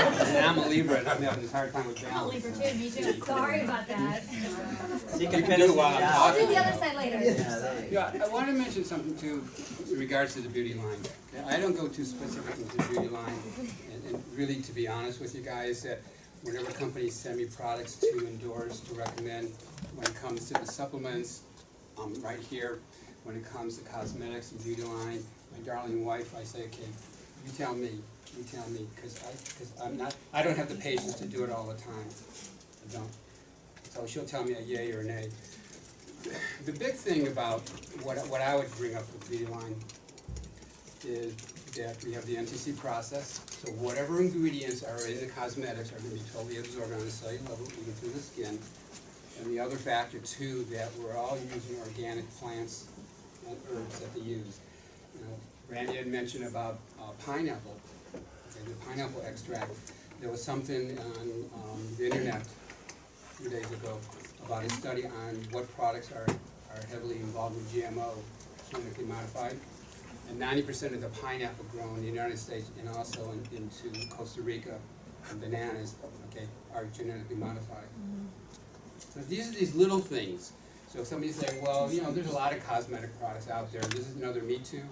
And I'm a Libra, and I'm having this hard time with I'm a balance. Libra too, me too. Sorry about that. So you You can can finish do it while I'm it out. I'll do talking. the other side later. Yeah, there you go. Yeah, I want to mention something too in regards to the beauty line. I don't go too specific with the beauty line, and really, to be honest with you guys, that whenever companies send me products to endorse, to recommend, when it comes to the supplements, right here, when it comes to cosmetics and beauty line, my darling wife, I say, okay, you tell me, because I don't have the patience to do it all the time. I don't. So she'll tell me a yay or a nay. The big thing about what I would bring up with beauty line is that we have the NTC process. So whatever ingredients are in the cosmetics are going to be totally absorbed on the cellular level, even through the skin. And the other factor too, that we're all using organic plants and herbs that they use. You know, Randy had mentioned about pineapple, okay, the pineapple extract. There was something on the internet a few days ago about a study on what products are heavily involved with GMO, genetically modified. And 90% of the pineapple grown in the United States and also into Costa Rica and bananas, okay, are genetically modified. So these are these little things. So if somebody's saying, well, you know, there's a lot of cosmetic products out there. This is another Me Too.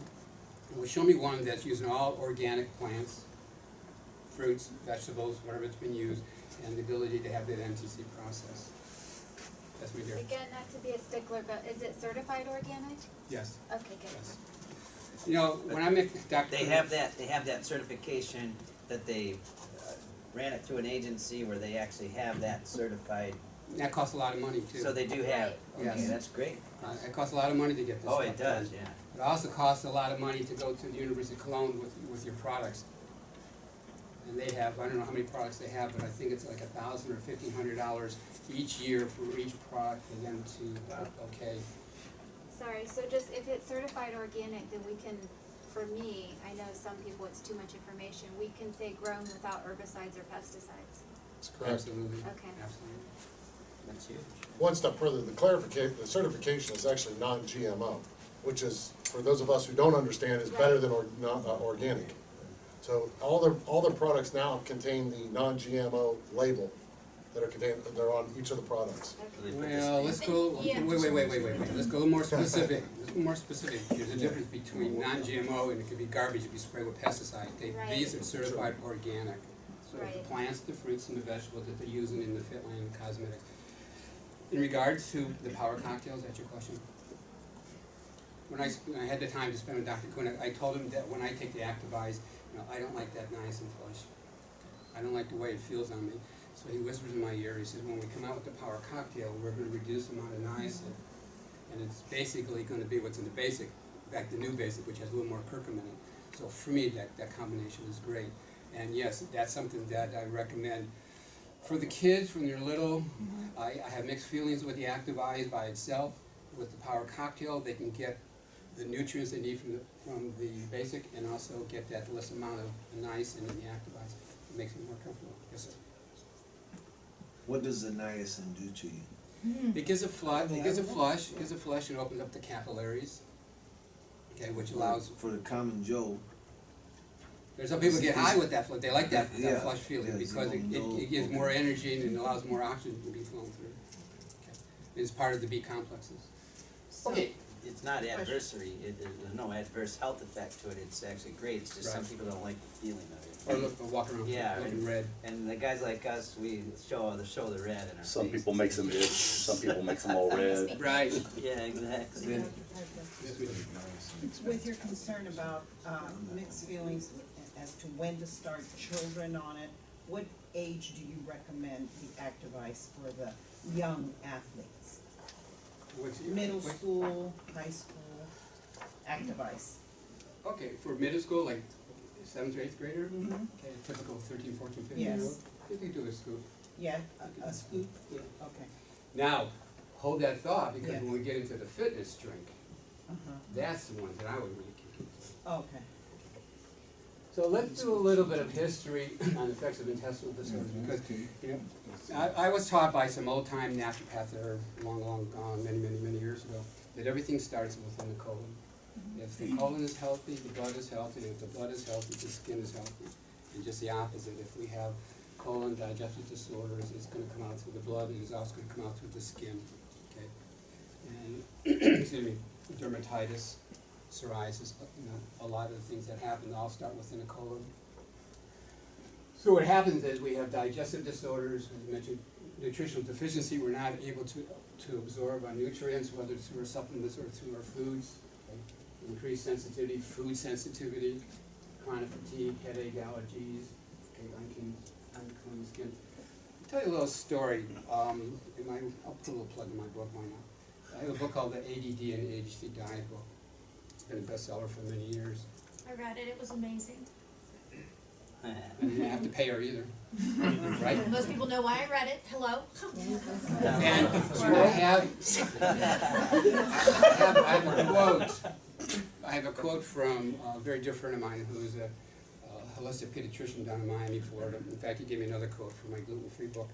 Well, show me one that's using all organic plants, fruits, vegetables, whatever it's been used, and the ability to have that NTC process. That's me there. Again, not to be a stickler, but is it certified organic? Yes. Okay, good. Yes. You know, when I make Dr. They have that certification that they ran it through an agency where they actually have that certified. That costs a lot of money too. So they do have, okay, Yes. that's great. It costs a lot of money to get this Oh, stuff it does, done. yeah. It also costs a lot of money to go to the University of Cologne with your products. And they have, I don't know how many products they have, but I think it's like $1,000 or $1,500 each year for each product for them to, okay. Sorry, so just if it's certified organic, then we can, for me, I know some people it's too much information, we can say grown without herbicides or pesticides. That's correct. Absolutely. Okay. Absolutely. That's huge. One step further, the certification is actually non-GMO, which is, for those of us who don't understand, is better than organic. So all the products now contain the non-GMO label that are contained, they're on each of the products. Okay. Well, let's go, Yeah. wait. Let's go a little more specific. Let's go more specific. There's a difference between non-GMO and it could be garbage if you spray with pesticides. Right. These are certified organic. So the Right. plants, the fruits, and the vegetables that they're using in the FitLine cosmetics. In regards to the power cocktails, that's your question? When I had the time to spend with Dr. Kuhn, I told him that when I take the Activise, you know, I don't like that nice and flush. I don't like the way it feels on me. So he whispers in my ear, he says, when we come out with the power cocktail, we're going to reduce the amount of niacin. And it's basically going to be what's in the basic, in fact, the new basic, which has a little more curcumin in it. So for me, that combination is great. And yes, that's something that I recommend. For the kids, when they're little, I have mixed feelings with the Activise by itself. With the power cocktail, they can get the nutrients they need from the basic and also get that less amount of niacin in the Activise. It makes them more comfortable. Yes, sir. What does the niacin do to you? It gives a flush, and opens up the capillaries, okay, which allows, For the common Joe, there's some people get high with that flush, they like that Yeah, flush feeling yeah, because it gives more energy and it allows more oxygen to be flown through. Okay. It's part of the B complexes. Okay. It's not adversary, there's no adverse health effect to it, it's actually great, it's just some Right. people don't like the feeling of it. Or look, or walk around Yeah, looking red. And the guys like us, we show the red in our Some face. people makes them itch, some people makes them all red. Right. Yeah, exactly. Yes, we do. With your concern about mixed feelings as to when to start children on it, what age do you recommend the Activise for the young athletes? Middle school, high school, Activise. Okay, for middle school, like 7th or 8th grader, Mm-hmm. okay, typical 13, 14, 15-year-old, Yes. you can do a scoop. Yeah, a scoop? Yeah. Okay. Now, hold that thought, because Yeah. when we get into the fitness drink, Uh-huh. that's the one that I would really kick into. Okay. So let's do a little bit of history on the effects of intestinal disorders, because, you know, I was taught by some old-time naturopaths that are long gone, many years ago, that everything starts within the colon. If the colon is healthy, the blood is healthy, and if the blood is healthy, the skin is healthy. And just the opposite, if we have colon digestive disorders, it's gonna come out through the blood, and it's also gonna come out through the skin, okay? And, excuse me, dermatitis, psoriasis, a lot of the things that happen all start within the colon. So what happens is we have digestive disorders, as you mentioned, nutritional deficiency, we're not able to absorb our nutrients, whether it's through our supplements or through our foods. Okay? Increased sensitivity, food sensitivity, chronic fatigue, headache, allergies, okay, unclean skin. I'll tell you a little story. I'll put a little plug in my book, why not? I have a book called the ADD and ADHD Diet Book. It's been a bestseller for many years. I read it, it was amazing. And you didn't have to pay her either, right? Most people know why I read it, hello? And so I have a quote from a very dear friend of mine who's a holistic pediatrician down in Miami, Florida. In fact, he gave me another quote from my gluten-free book.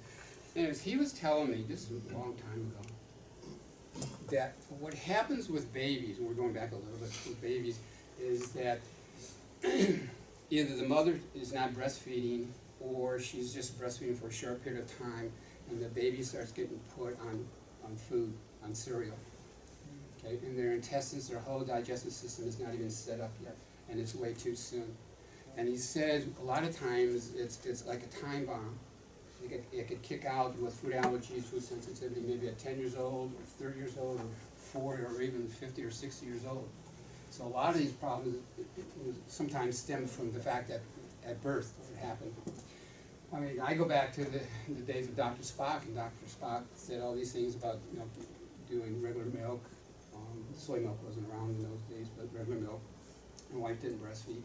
And he was telling me, this was a long time ago, that what happens with babies, and we're going back a little bit with babies, is that either the mother is not breastfeeding or she's just breastfeeding for a short period of time and the baby starts getting put on food, on cereal. Okay, and their intestines, their whole digestive system is not even set up yet, and it's way too soon. And he said a lot of times it's like a time bomb. It could kick out with food allergies, food sensitivity, maybe at 10 years old, or 30 years old, or 40, or even 50 or 60 years old. So a lot of these problems sometimes stem from the fact that at birth it happened. I mean, I go back to the days of Dr. Spock, and Dr. Spock said all these things about doing regular milk. Soy milk wasn't around in those days, but regular milk. My wife didn't breastfeed,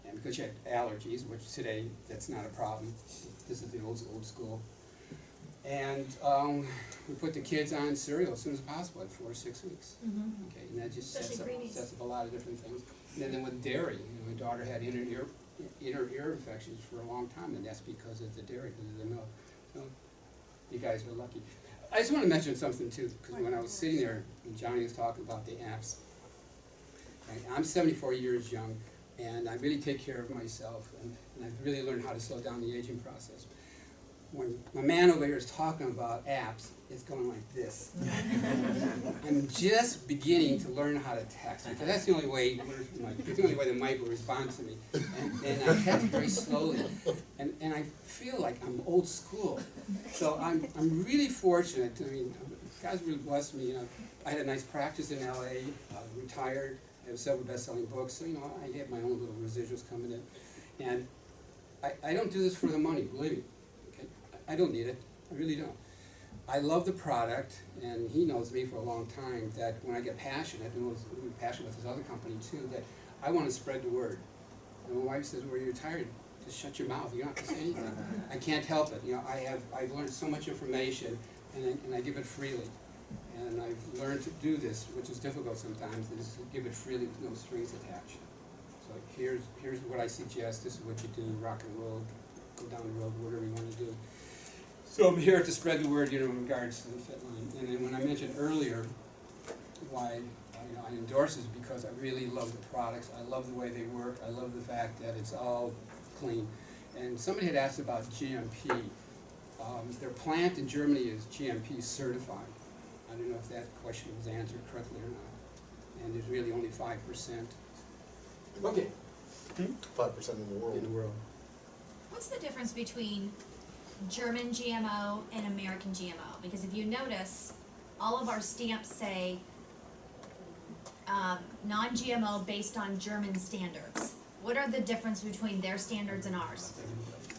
and because she had allergies, which today that's not a problem. This is the old school. And we put the kids on cereal as soon as possible at 4 or 6 weeks. Okay, and that just sets up a lot of different things. And then with dairy, my daughter had inner ear infections for a long time, and that's because of the dairy, because of the milk. So you guys are lucky. I just want to mention something too, because when I was sitting there, and Johnny was talking about the apps, okay, I'm 74 years young, and I really take care of myself, and I've really learned how to slow down the aging process. When my man over here is talking about apps, it's going like this. I'm just beginning to learn how to text, because that's the only way, the mic will respond to me. And I text very slowly, and I feel like I'm old school. So I'm really fortunate. I mean, God's really blessed me. I had a nice practice in LA, retired. I have several best-selling books, so I have my own little residuals coming in. And I don't do this for the money, believe me. I don't need it. I really don't. I love the product, and he knows me for a long time, that when I get passionate, and was passionate with his other company too, that I want to spread the word. And my wife says, well, you're tired. Just shut your mouth. You don't have to say anything. I can't help it. I've learned so much information, and I give it freely. And I've learned to do this, which is difficult sometimes, is to give it freely with no strings attached. So here's what I suggest. This is what you do. Rock and roll. Go down the road, whatever you want to do. So I'm here to spread the word, in regards to the FitLine. And then when I mentioned earlier why I endorse this, because I really love the products. I love the way they work. I love the fact that it's all clean. And somebody had asked about GMP. Their plant in Germany is GMP certified. I don't know if that question was answered correctly or not. And there's really only 5%. Okay. 5% in the world. In the world. What's the difference between German GMO and American GMO? Because if you notice, all of our stamps say non-GMO based on German standards. What are the difference between their standards and ours?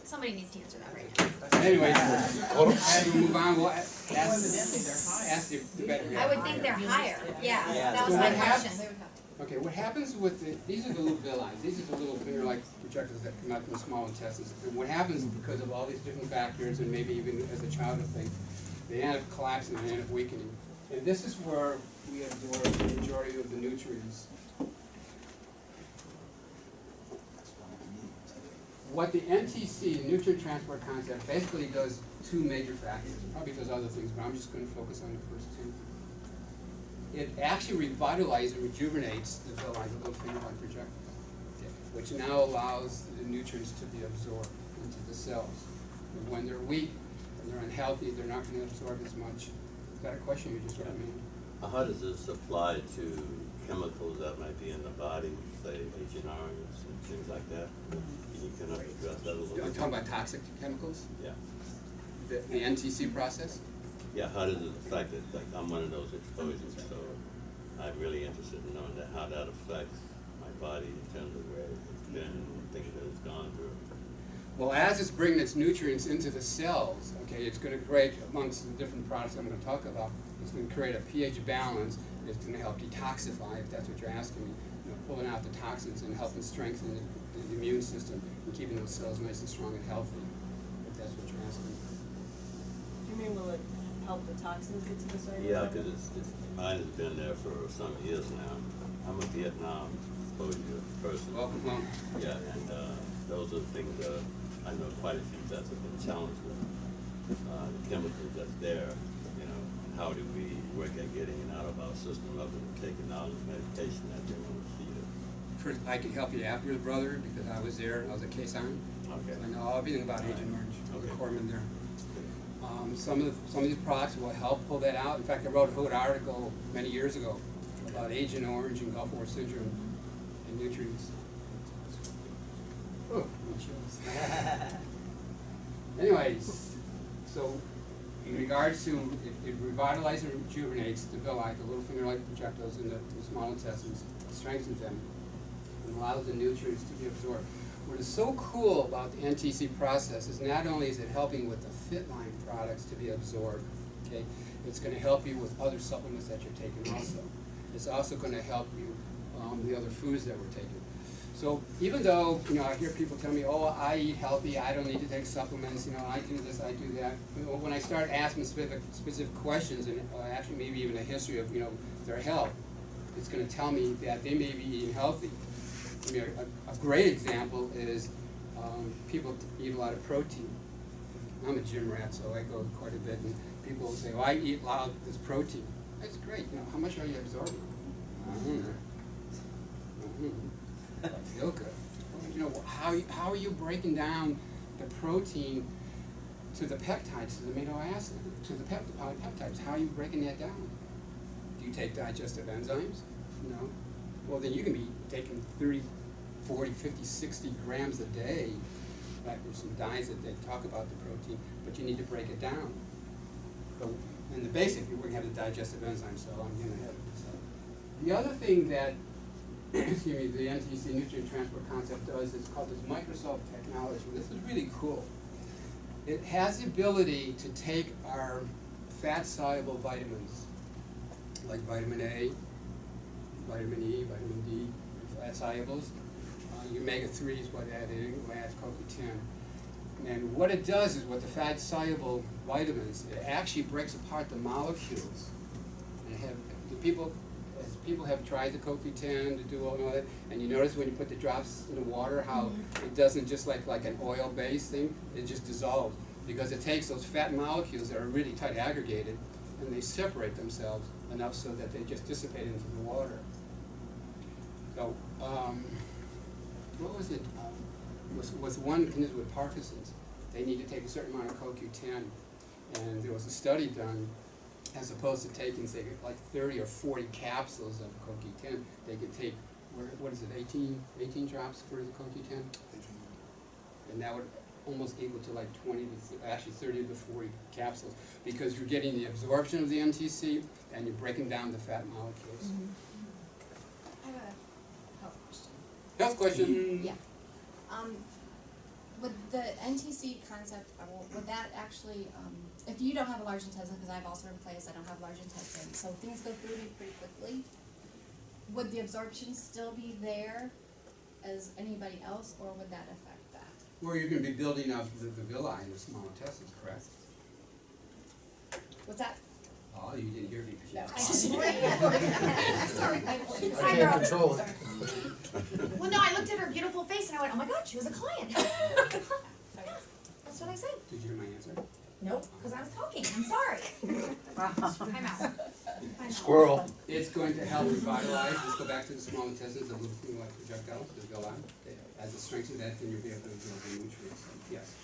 Somebody needs to answer that right now. Anyway, as we move on, we'll ask the better. I would think they're higher. Yeah, that was So my what question. Okay, what happens with these are the little villi. These are the little finger-like projectiles that come out from the small intestines. And what happens is because of all these different factors, and maybe even as a child of things, they end up collapsing and end up weakening. And this is where we absorb the majority of the nutrients. What the NTC, nutrient transport concept, basically does two major factors. It probably does other things, but I'm just going to focus on the first two. It actually revitalizes and rejuvenates the villi, the little finger-like projectiles. Okay. which now allows the nutrients to be absorbed into the cells. And when they're weak and they're unhealthy, they're not going to absorb as much. Is that a question you just got me? How does this apply to chemicals that might be in the body, say Agent Orange and things like that? Can you kind of address that a little You're bit? talking about toxic chemicals? Yeah. The NTC process? Yeah, how does it affect it? Like, I'm one of those exposures, so I'm really interested in knowing that, how that affects my body in terms of where it's been and things that it's gone through. Well, as it's bringing its nutrients into the cells, okay, it's going to create, amongst the different products I'm going to talk about, it's going to create a pH balance. It's going to help detoxify, if that's what you're asking me, pulling out the toxins and helping strengthen the immune system and keeping those cells nice and strong and healthy, if that's what you're asking. You mean will it help the toxins get to the cellular Yeah, level? because mine has been there for some years now. I'm a Vietnam exposure person. Welcome home. Yeah, and those are the things that I know quite a few vets have been challenged with. The chemicals that's there, you know, and how do we work at getting it out of our system other than taking out the medication that they want to feed us? First, I can help you afterwards, brother, because I was there and I was a case on. Okay. I know everything about Agent Orange, the Okay. corpsman there. Some of these products will help pull that out. In fact, I wrote a whole article many years ago about Agent Orange and Gulf War syndrome and nutrients. Oh, no chills. Anyways, so in regards to it revitalizes and rejuvenates the villi, the little finger-like projectiles in the small intestines, strengthens them, and allows the nutrients to be absorbed. What is so cool about the NTC process is not only is it helping with the FitLine products to be absorbed, okay, it's going to help you with other supplements that you're taking also. It's also going to help you the other foods that we're taking. So even though, I hear people tell me, oh, I eat healthy, I don't need to take supplements, I do this, I do that. When I start asking specific questions and actually maybe even a history of, their health, it's going to tell me that they may be eating healthy. I mean, a great example is people eat a lot of protein. I'm a gym rat, so I go quite a bit, and people will say, well, I eat a lot of this protein. That's great. How much are you absorbing? I don't know. I feel good. How are you breaking down the protein to the peptides, to the amino acid, to the polypeptides? How are you breaking that down? Do you take digestive enzymes? No. Well, then you can be taking 30, 40, 50, 60 grams a day. In fact, there's some diets that they talk about the protein, but you need to break it down. But in the basic, we're going to have the digestive enzymes, so I'm getting ahead of myself. The other thing that excuse me, the NTC nutrient transport concept does is called this Microsoft technology. This is really cool. It has the ability to take our fat-soluble vitamins, like vitamin A, vitamin E, vitamin D, fat solubles. Your omega-3 is what that is, what adds CoQ10. And what it does is with the fat-soluble vitamins, it actually breaks apart the molecules. And people have tried the CoQ10 to do all that, and you notice when you put the drops in the water how it doesn't just like an oil-based thing, it just dissolves. Because it takes those fat molecules that are really tight aggregated, and they separate themselves enough so that they just dissipate into the water. So, what was it? Was one condition with Parkinson's. They need to take a certain amount of CoQ10, and there was a study done. As opposed to taking, say, like 30 or 40 capsules of CoQ10, they could take, what is it, 18 drops for the CoQ10? And that would almost equal to like 30 to 40 capsules, because you're getting the absorption of the NTC and you're breaking down the fat molecules. I have a health question. Health question? Yeah. Would the NTC concept, would that actually, if you don't have a large intestine, because I have ulcer in place, I don't have large intestine, so things go through me pretty quickly, would the absorption still be there as anybody else, or would that affect that? Well, you're going to be building up the villi in the small intestines, correct? What's that? Oh, you didn't hear me. No. Sorry. I can't control it. Well, no, I looked at her beautiful face and I went, oh my God, she was a client. That's what I said. Did you hear my answer? Nope, because I was talking. I'm sorry. I'm out. Squirrel. It's going to help revitalize. Let's go back to the small intestines, the little thing like projectiles, the villi. as it strengthens that, then you'll be able to absorb the nutrients, so, yes.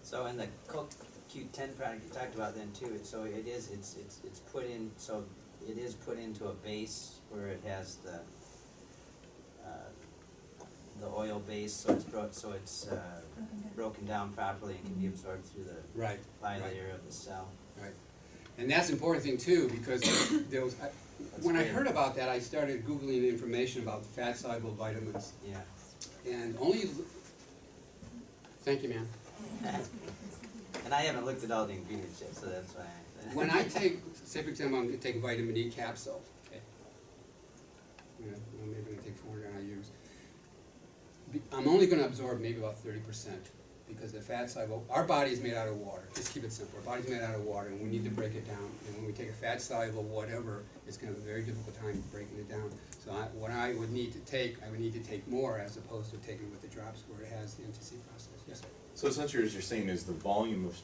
So in the CoQ10 product you talked about then too, so it's put in, so it is put into a base where it has the oil base, so it's broken down properly and can be absorbed through the Right. bilayer of the cell. Right. And that's an important thing too, because there was, when I heard about that, I started Googling the information about fat-soluble vitamins. Yeah. And only, thank you, man. And I haven't looked at all the ingredients yet, so that's why When I take, say for example, I'm taking vitamin E capsule, okay? Maybe I'm gonna take 400 IUs. I'm only gonna absorb maybe about 30%, because the fat soluble, our body is made out of water. Just keep it simple. Our body's made out of water, and we need to break it down. And when we take a fat soluble whatever, it's gonna have a very difficult time breaking it down. So what I would need to take, I would need to take more as opposed to taking with the drops where it has the NTC process. Yes, sir. So essentially, as you're saying, is the volume of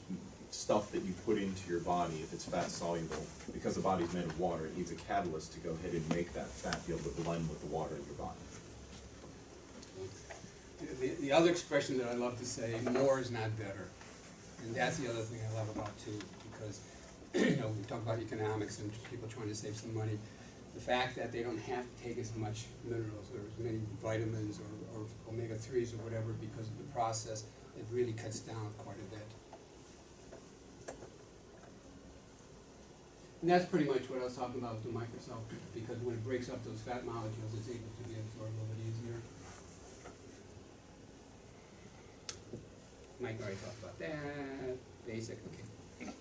stuff that you put into your body, if it's fat soluble, because the body's made of water, it needs a catalyst to go ahead and make that fat be able to blend with the water in your body. The other expression that I love to say, more is not better. And that's the other thing I love about too, because, we talk about economics and people trying to save some money. The fact that they don't have to take as much minerals or as many vitamins or omega-3s or whatever because of the process, it really cuts down quite a bit. And that's pretty much what I was talking about with the Microsoft, because when it breaks up those fat molecules, it's able to be absorbed a little bit easier. Mike already talked about that, basic, okay.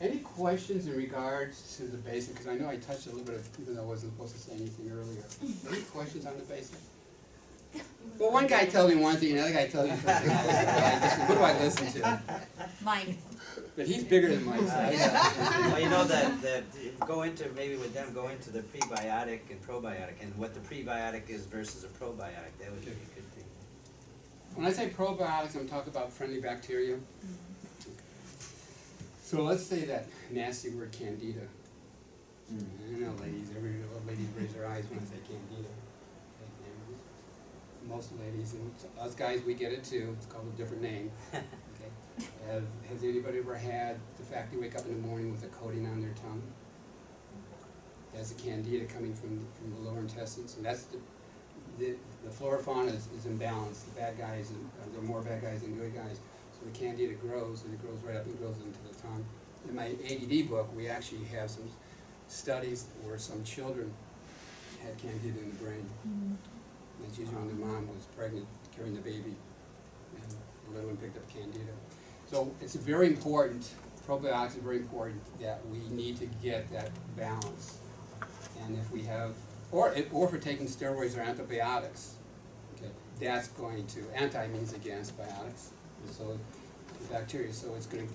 Any questions in regards to the basic? Because I know I touched a little bit, even though I wasn't supposed to say anything earlier. Any questions on the basic? Well, one guy tells me one thing, another guy tells me something. Who do I listen to? Mike. But he's bigger than Mike, so I Well, you know that go into, maybe with them, go into the prebiotic and probiotic and what the prebiotic is versus a probiotic. That would be a good thing. When I say probiotics, I'm talking about friendly bacteria. So let's say that nasty word candida. I know ladies, every lady raise their eyes when I say candida. Most ladies, and us guys, we get it too. It's called a different name. Okay. Has anybody ever had the fact they wake up in the morning with a coating on their tongue? That's a candida coming from the lower intestines, and that's the flora fauna is imbalanced. The bad guys, there are more bad guys than good guys. So the candida grows, and it grows right up and goes into the tongue. In my ADD book, we actually have some studies where some children had candida in the brain. That's usually when the mom was pregnant, carrying the baby, and the little one picked up candida. So it's very important, probiotics are very important, that we need to get that balance. And if we have, or if we're taking steroids or antibiotics, okay, that's going to, anti means against biotics, so the bacteria, so it's gonna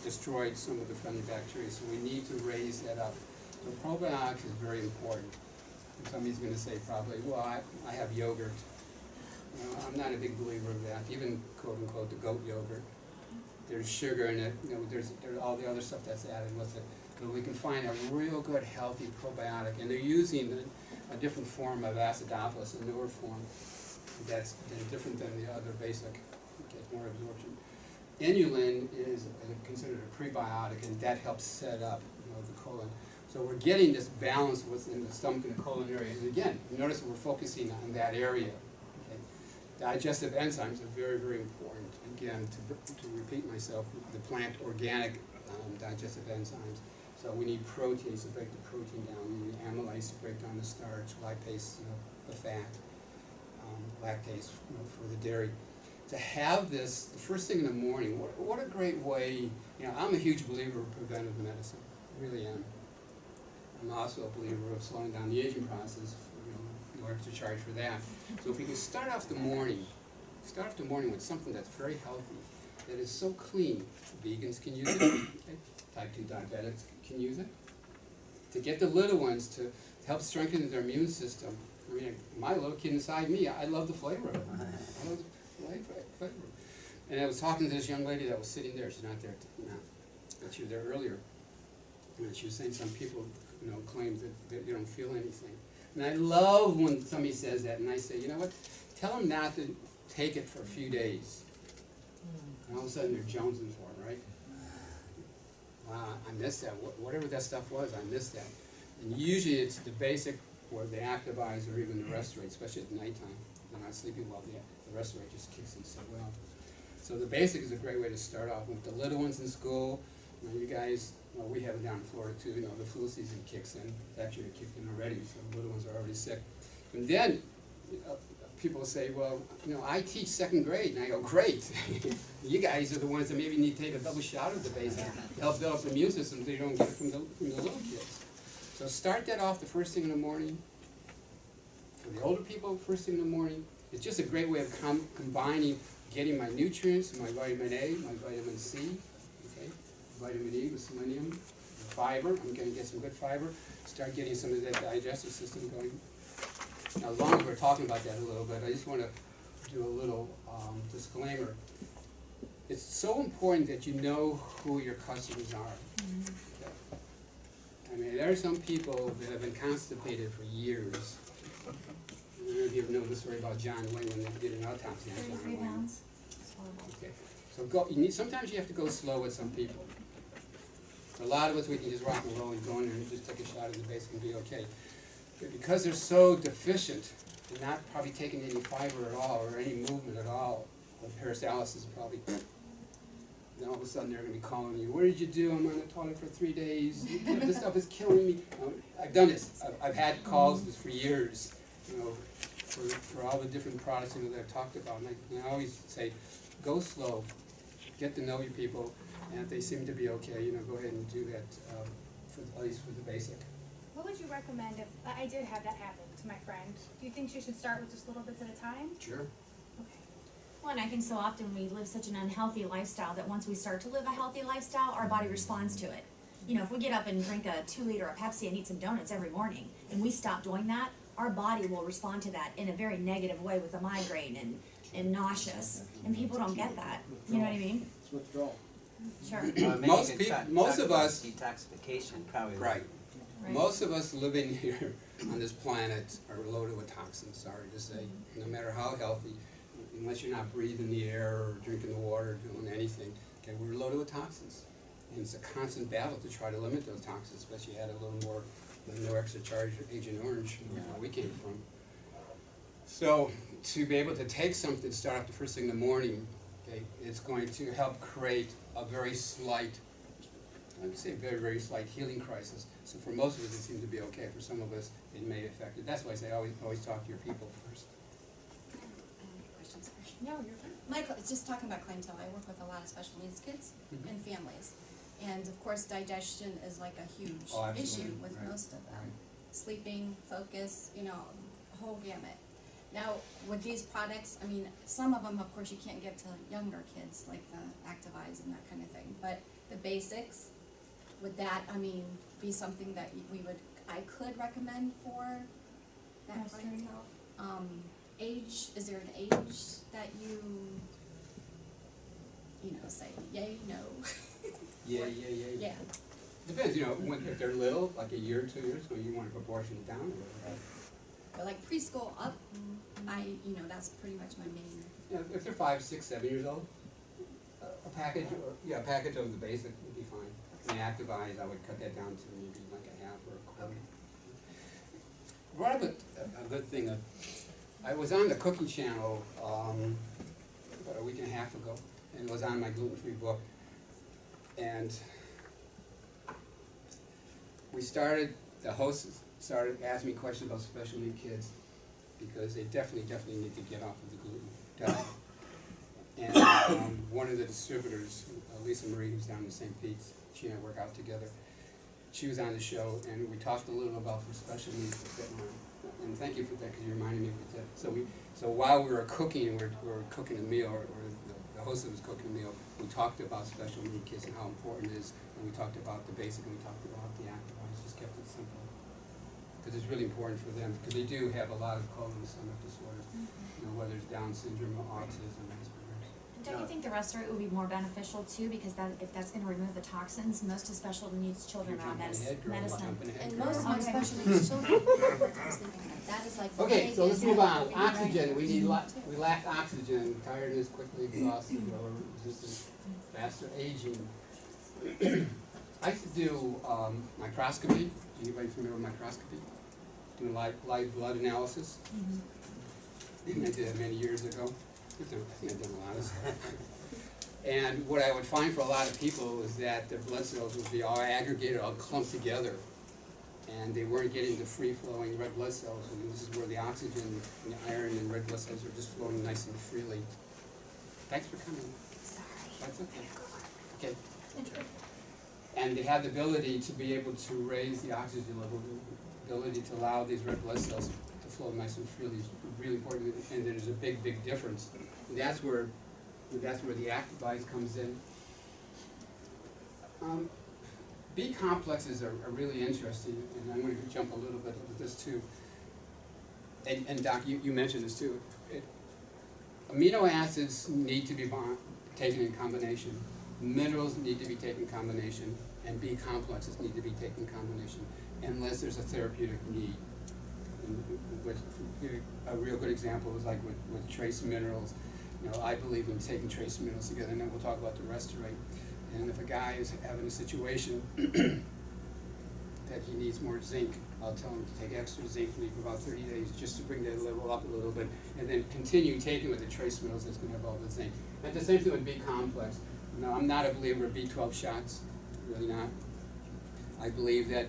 destroy some of the friendly bacteria, so we need to raise that up. So probiotics is very important. And somebody's gonna say probably, well, I have yogurt. I'm not a big believer of that, even quote unquote the goat yogurt. There's sugar in it, there's all the other stuff that's added with it. But we can find a real good healthy probiotic, and they're using a different form of acidophilus, a newer form that's different than the other basic, gets more absorption. Inulin is considered a prebiotic, and that helps set up the colon. So we're getting this balance within the stomach and colon area. And again, you notice we're focusing on that area. Okay? Digestive enzymes are very, very important. Again, to repeat myself, the plant organic digestive enzymes. So we need proteins to break the protein down. We need amylase to break down the starch, lipase, the fat, lactase for the dairy. To have this, the first thing in the morning, what a great way, I'm a huge believer of preventive medicine, I really am. I'm also a believer of slowing down the aging process, in order to charge for that. So if we can start off the morning with something that's very healthy, that is so clean, vegans can use it, okay? Type 2 diabetics can use it. To get the little ones to help strengthen their immune system. I mean, my little kid inside me, I love the flavor of it. I love the flavor. And I was talking to this young lady that was sitting there. She's not there now, but she was there earlier. And she was saying some people, claim that they don't feel anything. And I love when somebody says that, and I say, you know what, tell them not to take it for a few days. And all of a sudden they're jonesing for it, right? Wow, I missed that, whatever that stuff was, I missed that. And usually it's the basic, or the Activise, or even the Restorate, especially at nighttime. When I'm not sleeping well, the Restorate just kicks in so well. So the basic is a great way to start off with the little ones in school. You know, you guys, well, we have it down in Florida too, you know, the flu season kicks in. Actually, it kicked in already, so the little ones are already sick. And then, people say, well, you know, I teach second grade, and I go, great. You guys are the ones that maybe need to take a double shot of the basic to help build up the immune system so you don't get it from the little kids. So start that off the first thing in the morning. For the older people, first thing in the morning. It's just a great way of combining getting my nutrients, my vitamin A, my vitamin C, okay, vitamin E with selenium, fiber. I'm going to get some good fiber. Start getting some of that digestive system going. Now, as long as we're talking about that a little bit, I just want to do a little disclaimer. It's so important that you know who your customers are. Okay. I mean, there are some people that have been constipated for years. I don't know if you ever know the story about John Wayne when they did an autopsy on John 33 Wayne. pounds. It's horrible. Okay, so sometimes you have to go slow with some people. For a lot of us, we can just rock and roll and go in there and just take a shot of the basic and be okay. But because they're so deficient, they're not probably taking any fiber at all or any movement at all. The paralysis is probably, then all of a sudden they're going to be calling you, what did you do? I'm on the toilet for 3 days. You know, this stuff is killing me. I've done this. I've had calls for years, you know, for all the different products, you know, that I've talked about. And I always say, go slow, get to know your people, and if they seem to be okay, you know, go ahead and do that, at least for the basic. What would you recommend if I did have that happen to my friend? Do you think she should start with just little bits at a time? Sure. Okay. Well, and I think so often we live such an unhealthy lifestyle that once we start to live a healthy lifestyle, our body responds to it. You know, if we get up and drink a 2-liter of Pepsi and eat some donuts every morning, and we stop doing that, our body will respond to that in a very negative way with a migraine and nauseous. And people don't get that. You know what I mean? It's withdrawal. Sure. Maybe Most you could people- talk most of about us- detoxification probably. Right. Right. Most of us living here on this planet are loaded with toxins, sorry to say. No matter how healthy, unless you're not breathing the air or drinking the water or doing anything, okay, we're loaded with toxins. And it's a constant battle to try to limit those toxins, especially add a little more, no extra charge of Agent Orange, where we came from. So to be able to take something, start off the first thing in the morning, okay, it's going to help create a very slight, I would say very, very slight healing crisis. So for most of us, it seems to be okay. For some of us, it may affect it. That's why I say always talk to your people first. Questions? No, you're fine. Michael, just talking about clientele, I work with a lot of special needs kids Mhm. and families. And of course, digestion is like a huge Oh, absolutely. issue with Right. most of them. Sleeping, focus, you know, a whole gamut. Now, with these products, I mean, some of them, of course, you can't give to younger kids, like the Activise and that kind of thing. But the basics, would that, I mean, be something that I could recommend for that Yes, clientele? Age, is there an age that you know, say yay, no? Yeah. Yeah, Depends, you know, if they're little, like a year or 2 years, so you want to proportion it down a little, right? but like preschool up, that's pretty much my main. You know, if they're 5, 6, 7 years old, a package of the basic would be fine. And the Activise, I would cut that down to maybe like a half or a quarter. Brought up a good thing. I was on the cooking channel about a week and a half ago, and it was on my gluten-free book. And the host started asking me questions about special need kids because they definitely need to get off of the gluten diet. And one of the distributors, Lisa Marie, who's down in St. Pete's, she and I work out together. She was on the show, and we talked a little about for special needs for FitLine. And thank you for that, because you reminded me of that. So while we were cooking, and we were cooking a meal, or the host was cooking a meal, we talked about special need kids and how important it is, and we talked about the basic, and we talked about the Activise, just kept it simple. Because it's really important for them, because they do have a lot of colon and stomach disorders, you know, whether it's Down syndrome or autism, Asperger's. Don't you think think the Restorate would be more beneficial too, because if that's gonna remove the toxins, most of special needs children You're are on jumping ahead, girl, medicine. jumping ahead, And girl. most of my Okay. special needs children, I was thinking that is like the Okay, so let's biggest move on. thing right Oxygen, we need, now. we lack oxygen, tiredness, quickly exhausted, lower resistance, faster aging. I used to do microscopy. Anybody familiar with microscopy? Doing live blood analysis. And I did it many years ago. I think I've done a lot of stuff. And what I would find for a lot of people is that their blood cells would be all aggregated, all clumped together. And they weren't getting the free-flowing red blood cells. And this is where the oxygen and the iron and red blood cells are just flowing nice and freely. Thanks for coming. Sorry. That's okay. Okay. And they have the ability to be able to raise the oxygen level, the ability to allow these red blood cells to flow nice and freely is really important. And there's a big, big difference. And that's where the Activize comes in. B complexes are really interesting, and I'm going to jump a little bit with this too. And Doc, you mentioned this too. Amino acids need to be taken in combination. Minerals need to be taken in combination, and B complexes need to be taken in combination, unless there's a therapeutic need. A real good example is like with trace minerals. You know, I believe in taking trace minerals together, and then we'll talk about the Restorate. And if a guy is having a situation that he needs more zinc, I'll tell him to take extra zinc for about 30 days just to bring that level up a little bit, and then continue taking with the trace minerals that's going to have all the zinc. And the same thing with B complex. No, I'm not a believer of B12 shots, really not. I believe that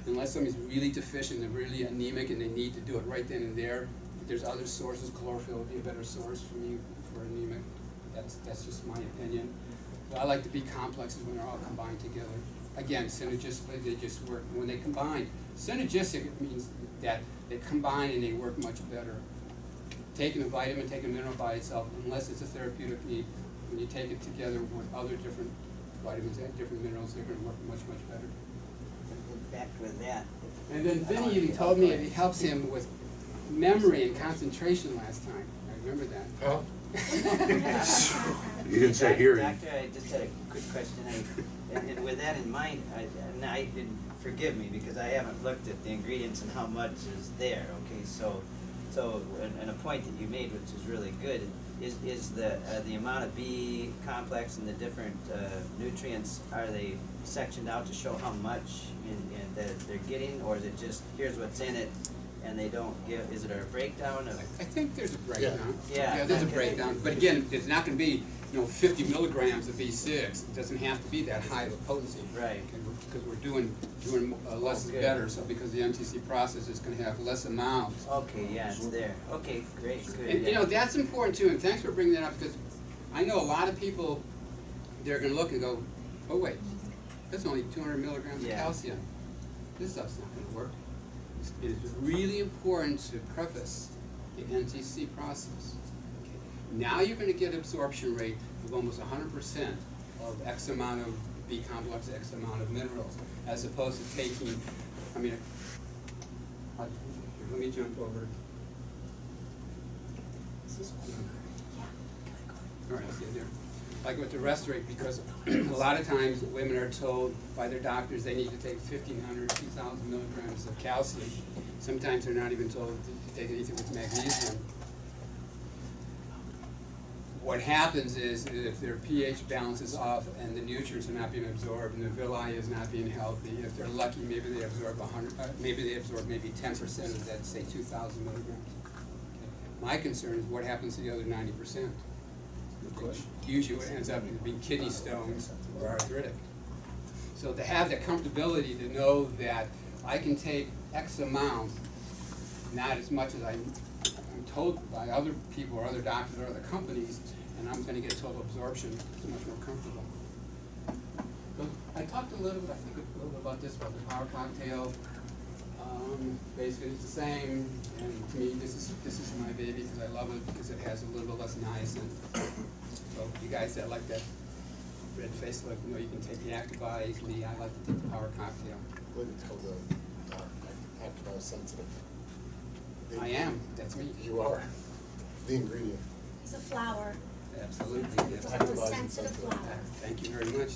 unless somebody's really deficient and really anemic and they need to do it right then and there, if there's other sources, chlorophyll would be a better source for me for anemic. That's just my opinion. So I like the B complexes when they're all combined together. Again, synergistically, they just work. When they combine, synergistic means that they combine and they work much better. Taking a vitamin, taking a mineral by itself, unless it's a therapeutic need, when you take it together with other different vitamins and different minerals, they're going to work much, much better. In fact, with that. And then Vinny even told me it helps him with memory and concentration last time. I remember that. Huh? You didn't say hearing. Doctor, I just had a quick question. And with that in mind, I didn't, forgive me, because I haven't looked at the ingredients and how much is there, okay? So and a point that you made, which is really good, is the amount of B complex and the different nutrients, are they sectioned out to show how much that they're getting, or is it just, here's what's in it, and they don't give, is it a breakdown of? I think there's a breakdown. Yeah. There's a breakdown. But again, it's not going to be 50 milligrams of B6. It doesn't have to be that high of a potency. Right. Because we're doing less is better. So because the MTC process is going to have less amounts. Okay, yeah, it's there. Okay, great, good. And that's important too. And thanks for bringing that up, because I know a lot of people, they're going to look and go, oh wait, that's only 200 milligrams of calcium. This stuff's not going to work. It is really important to preface the NTC process. Okay. Now you're going to get absorption rate of almost 100% of X amount of B complex, X amount of minerals, as opposed to taking, let me jump over. All right, I'll see you there. Like with the Restorate, because a lot of times women are told by their doctors they need to take 1,500, 2,000 milligrams of calcium. Sometimes they're not even told to take anything with magnesium. What happens is if their pH balance is off and the nutrients are not being absorbed and the villi is not being healthy, if they're lucky, maybe they absorb 10% of that, say 2,000 milligrams. Okay. My concern is what happens to the other 90%. Which usually ends up being kidney stones or arthritic. So to have the comfortability to know that I can take X amount, not as much as I'm told by other people or other doctors or other companies, and I'm going to get total absorption, it's much more comfortable. So I talked a little bit, about this, about the power cocktail. Basically it's the same, and to me this is my baby because I love it because it has a little bit less niacin. So you guys that like that red face look, you can take the Activize. Me, I like to take the power cocktail. I believe it's called the Activize sensitive. I am. That's me. You are. The ingredient. It's a flower. Absolutely. Sensitive flower. Thank you very much.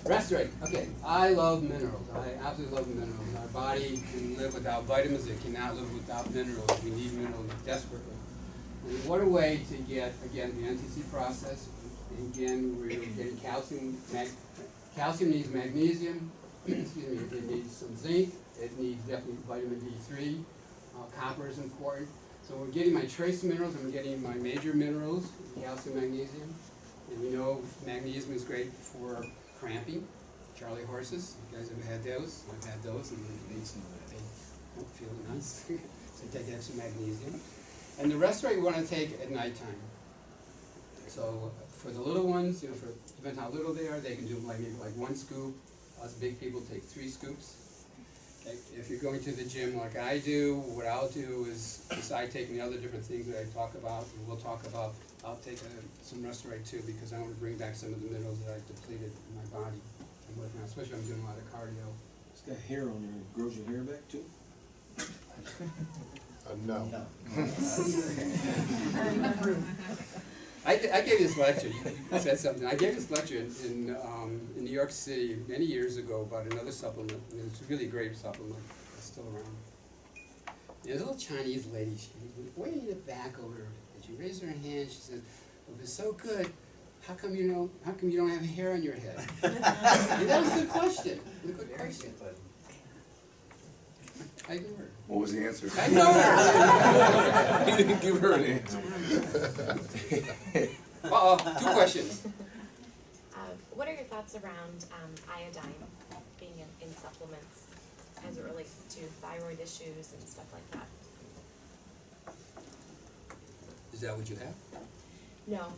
Rest rate. Okay, I love minerals. I absolutely love minerals. Our body can live without vitamins. It cannot live without minerals. We need minerals desperately. And what a way to get, again, the NTC process. And again, we're getting calcium. Calcium needs magnesium. Excuse me. It needs some zinc. It needs definitely vitamin D3. Copper is important. So we're getting my trace minerals, and we're getting my major minerals, calcium, magnesium. And we know magnesium is great for cramping, Charlie horses. You guys have had those? I've had those, and they don't feel nice. So take extra magnesium. And the rest rate we want to take at nighttime. So for the little ones, you know, depends how little they are, they can do maybe like 1 scoop. Us big people take 3 scoops. Okay. If you're going to the gym like I do, what I'll do is, besides taking the other different things that I talk about, and we'll talk about, I'll take some Restorate too, because I want to bring back some of the minerals that I've depleted in my body. I'm working on, especially I'm doing a lot of cardio. It's got hair on your, grows your hair back too? No. I gave this lecture, you said something, I gave this lecture in New York City many years ago about another supplement, and it's a really great supplement, it's still around. There's a little Chinese lady, she was way in the back over, and she raised her hand, she said, "Well, it's so good, how come you don't have hair on your head?" And that was a good question, a good question. I ignored her. What was the answer? I ignored her. You didn't give her an answer. 2 questions. What are your thoughts around iodine being in supplements as it relates to thyroid issues and stuff like that? Is that what you have? No,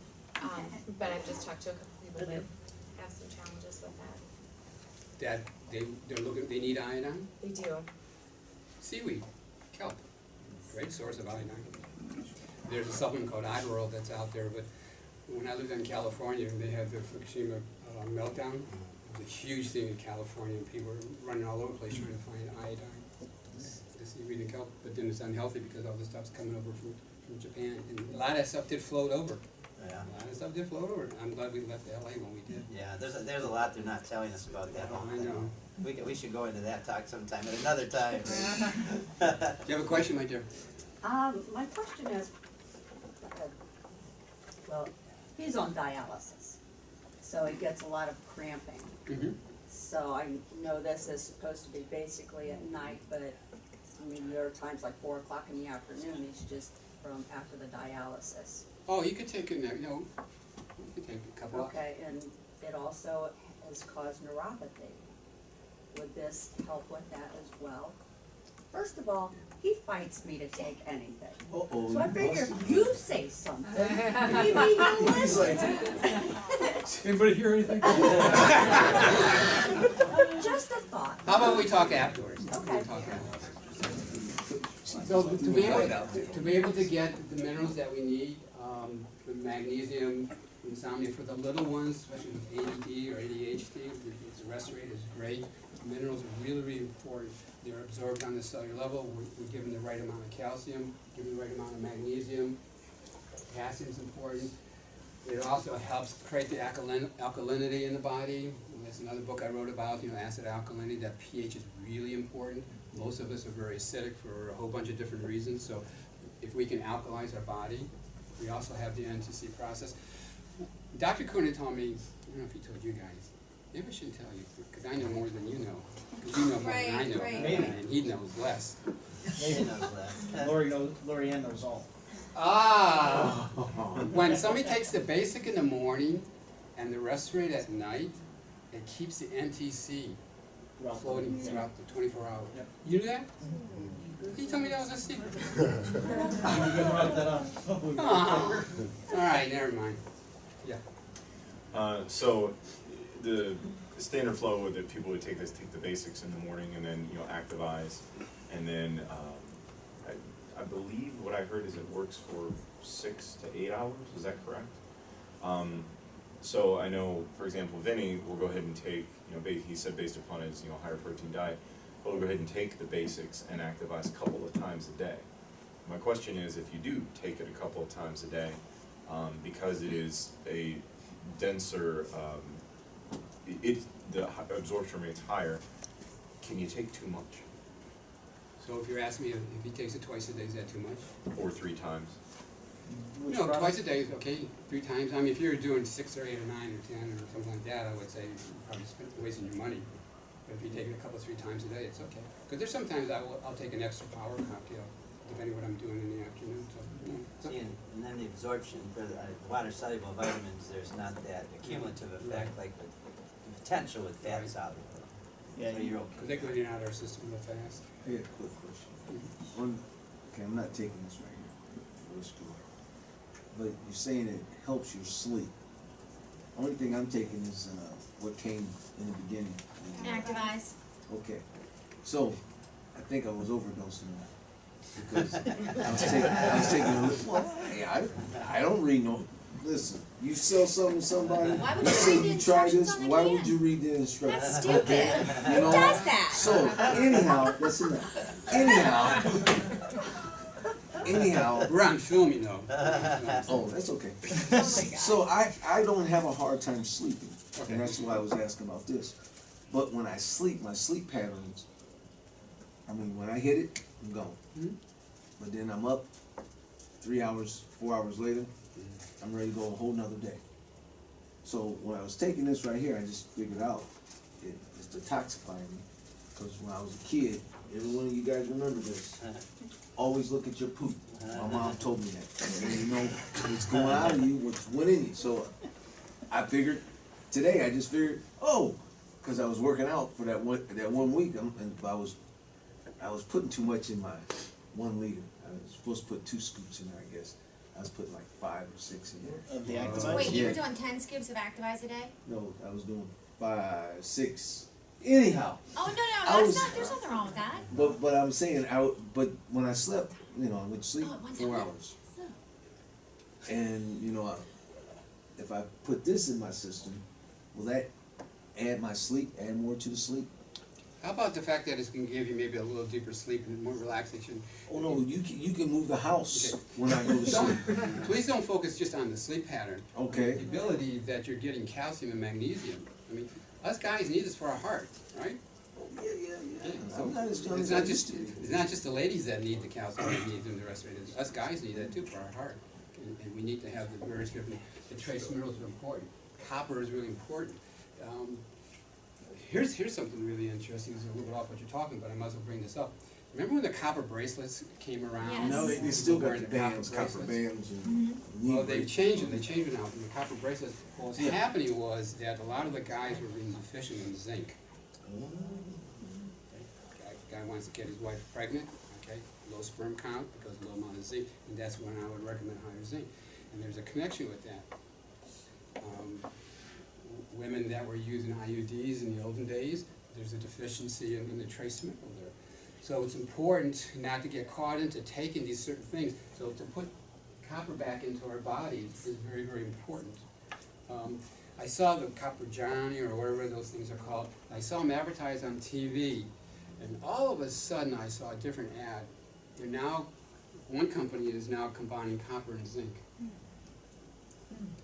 but I've just talked to a couple people that have some challenges with that. That they need iodine? They do. Seaweed, kelp, great source of iodine. There's a supplement called Iberol that's out there, but when I lived in California, they had the Fukushima meltdown. It was a huge thing in California, and people were running all over the place trying to find iodine, the seaweed and kelp, but then it's unhealthy because all the stuff's coming over from Japan, and a lot of that stuff did float over. Yeah. A lot of stuff did float over. I'm glad we left LA when we did. Yeah, there's a lot they're not telling us about that whole I thing. know. We should go into that talk sometime at another time. Do you have a question, my dear? My question is, well, he's on dialysis, so he gets a lot of cramping. Mm-hmm. So I know this is supposed to be basically at night, but I mean, there are times like 4 o'clock in the afternoon, he's just from after the dialysis. Oh, you could take you know, you could take a couple. Okay, and it also has caused neuropathy. Would this help with that as well? First of all, he fights me to take anything. Uh-oh. So I figure if you say something, maybe he'll listen. Anybody hear anything? Just a thought. How about we talk afterwards? Okay. We'll talk afterwards. So to be able to get the minerals that we need, the magnesium, insomnia for the little ones, especially with ADD or ADHD, the rest rate is great. Minerals are really, really important. They're absorbed on the cellular level. We're given the right amount of calcium, given the right amount of magnesium. Potassium is important. It also helps create the alkalinity in the body. And there's another book I wrote about, acid alkalinity, that pH is really important. Most of us are very acidic for a whole bunch of different reasons, so if we can alkalize our body, we also have the NTC process. Dr. Kuna told me, I don't know if he told you guys, maybe I shouldn't tell you, because I know more than you know, because you know more than I know, and he knows less. Maybe knows that. Lorianne knows all. When somebody takes the basic in the morning and the rest rate at night, it keeps the NTC floating throughout the 24 hours. Yep. You knew that? He told me that was a secret. All right, never mind. Yeah. So the standard flow that people would take the basics in the morning and then activize, and then I believe what I heard is it works for 6 to 8 hours. Is that correct? So I know, for example, Vinny will go ahead and take, he said based upon his higher protein diet, he'll go ahead and take the basics and activize a couple of times a day. My question is, if you do take it a couple of times a day, because it is a denser, the absorption rate's higher, can you take too much? So if you're asking me if he takes it twice a day, is that too much? Or 3 times? No, twice a day is okay, 3 times. I mean, if you're doing 6 or 8 or 9 or 10 or something like that, I would say you're probably wasting your money. But if you take it a couple, 3 times a day, it's okay. Because there's sometimes I'll take an extra power cocktail, depending what I'm doing in the afternoon. So, you know, it's See, okay. and then the absorption for the water-soluble vitamins, there's not that accumulative effect like with the potential with fat soluble. Yeah, So you're okay. Because they go in and out of our system real fast. I got a quick question. Okay, I'm not taking this right here. Let's go. But you're saying it helps your sleep. Only thing I'm taking is what came in the beginning. Activise. Okay, so I think I was overdosing on it because I was taking a little. Well, hey, I don't read no. Listen, you sell something to somebody. Why would you you say read the you try this. instructions on the Why can? would you read the instructions? That's stupid. Okay? Who does that? So anyhow, listen. Anyhow. We're on film, you know. Oh, that's okay. So I don't have a hard time sleeping, Okay. and that's why I was asking about this. But when I sleep, my sleep patterns, I mean, when I hit it, I'm gone. Mhm. But then I'm up 3 hours, 4 hours later, I'm ready to go a whole nother day. So when I was taking this right here, I just figured out it's detoxifying me. Because when I was a kid, every one of you guys remember this. Always look at your poop. My mom told me that. And you know what's going out of you, what's went in you. So I figured today, I just figured, because I was working out for that one week, and I was putting too much in my 1 liter. I was supposed to put 2 scoops in there, I guess. I was putting like 5 or 6 in there. Of the Activise? Wait, you were Yeah. doing 10 scoops of Activise a day? No, I was doing 5, 6. Anyhow. Oh, no, I was- there's nothing wrong with that. But I'm saying, but when I slept, I would sleep Oh, it went 4 down. hours. And, if I put this in my system, will that add more to the sleep? How about the fact that it's going to give you maybe a little deeper sleep and more relaxation? Oh no, you can move the house Okay. when I go to sleep. Please don't focus just on the sleep pattern. Okay. The ability that you're getting calcium and magnesium. I mean, us guys need this for our heart, right? Yeah. So I'm not as young it's as I not used just to be. it's not just the ladies that need the calcium and magnesium and the rest of it. Us guys need that too for our heart, and we need to have the various different. The trace minerals are important. Copper is really important. Here's something really interesting. It's a little bit off what you're talking about. I might as well bring this up. Remember when the copper bracelets came around? Yes. No, they still got Wearing the bands, copper bracelets? bands, and knee Well, they've bracelets. changed them. They changed it now from the copper bracelets. What was Yeah. happening was that a lot of the guys were being deficient in zinc. Guy wants to get his wife pregnant, okay, low sperm count because low amount of zinc, and that's when I would recommend higher zinc. And there's a connection with that. Women that were using IUDs in the olden days, there's a deficiency in the trace mineral there. So it's important not to get caught into taking these certain things. So to put copper back into our bodies is very, very important. I saw the Copper Johnny or whatever those things are called. I saw them advertised on TV, and all of a sudden I saw a different ad. They're now, one company is now combining copper and zinc.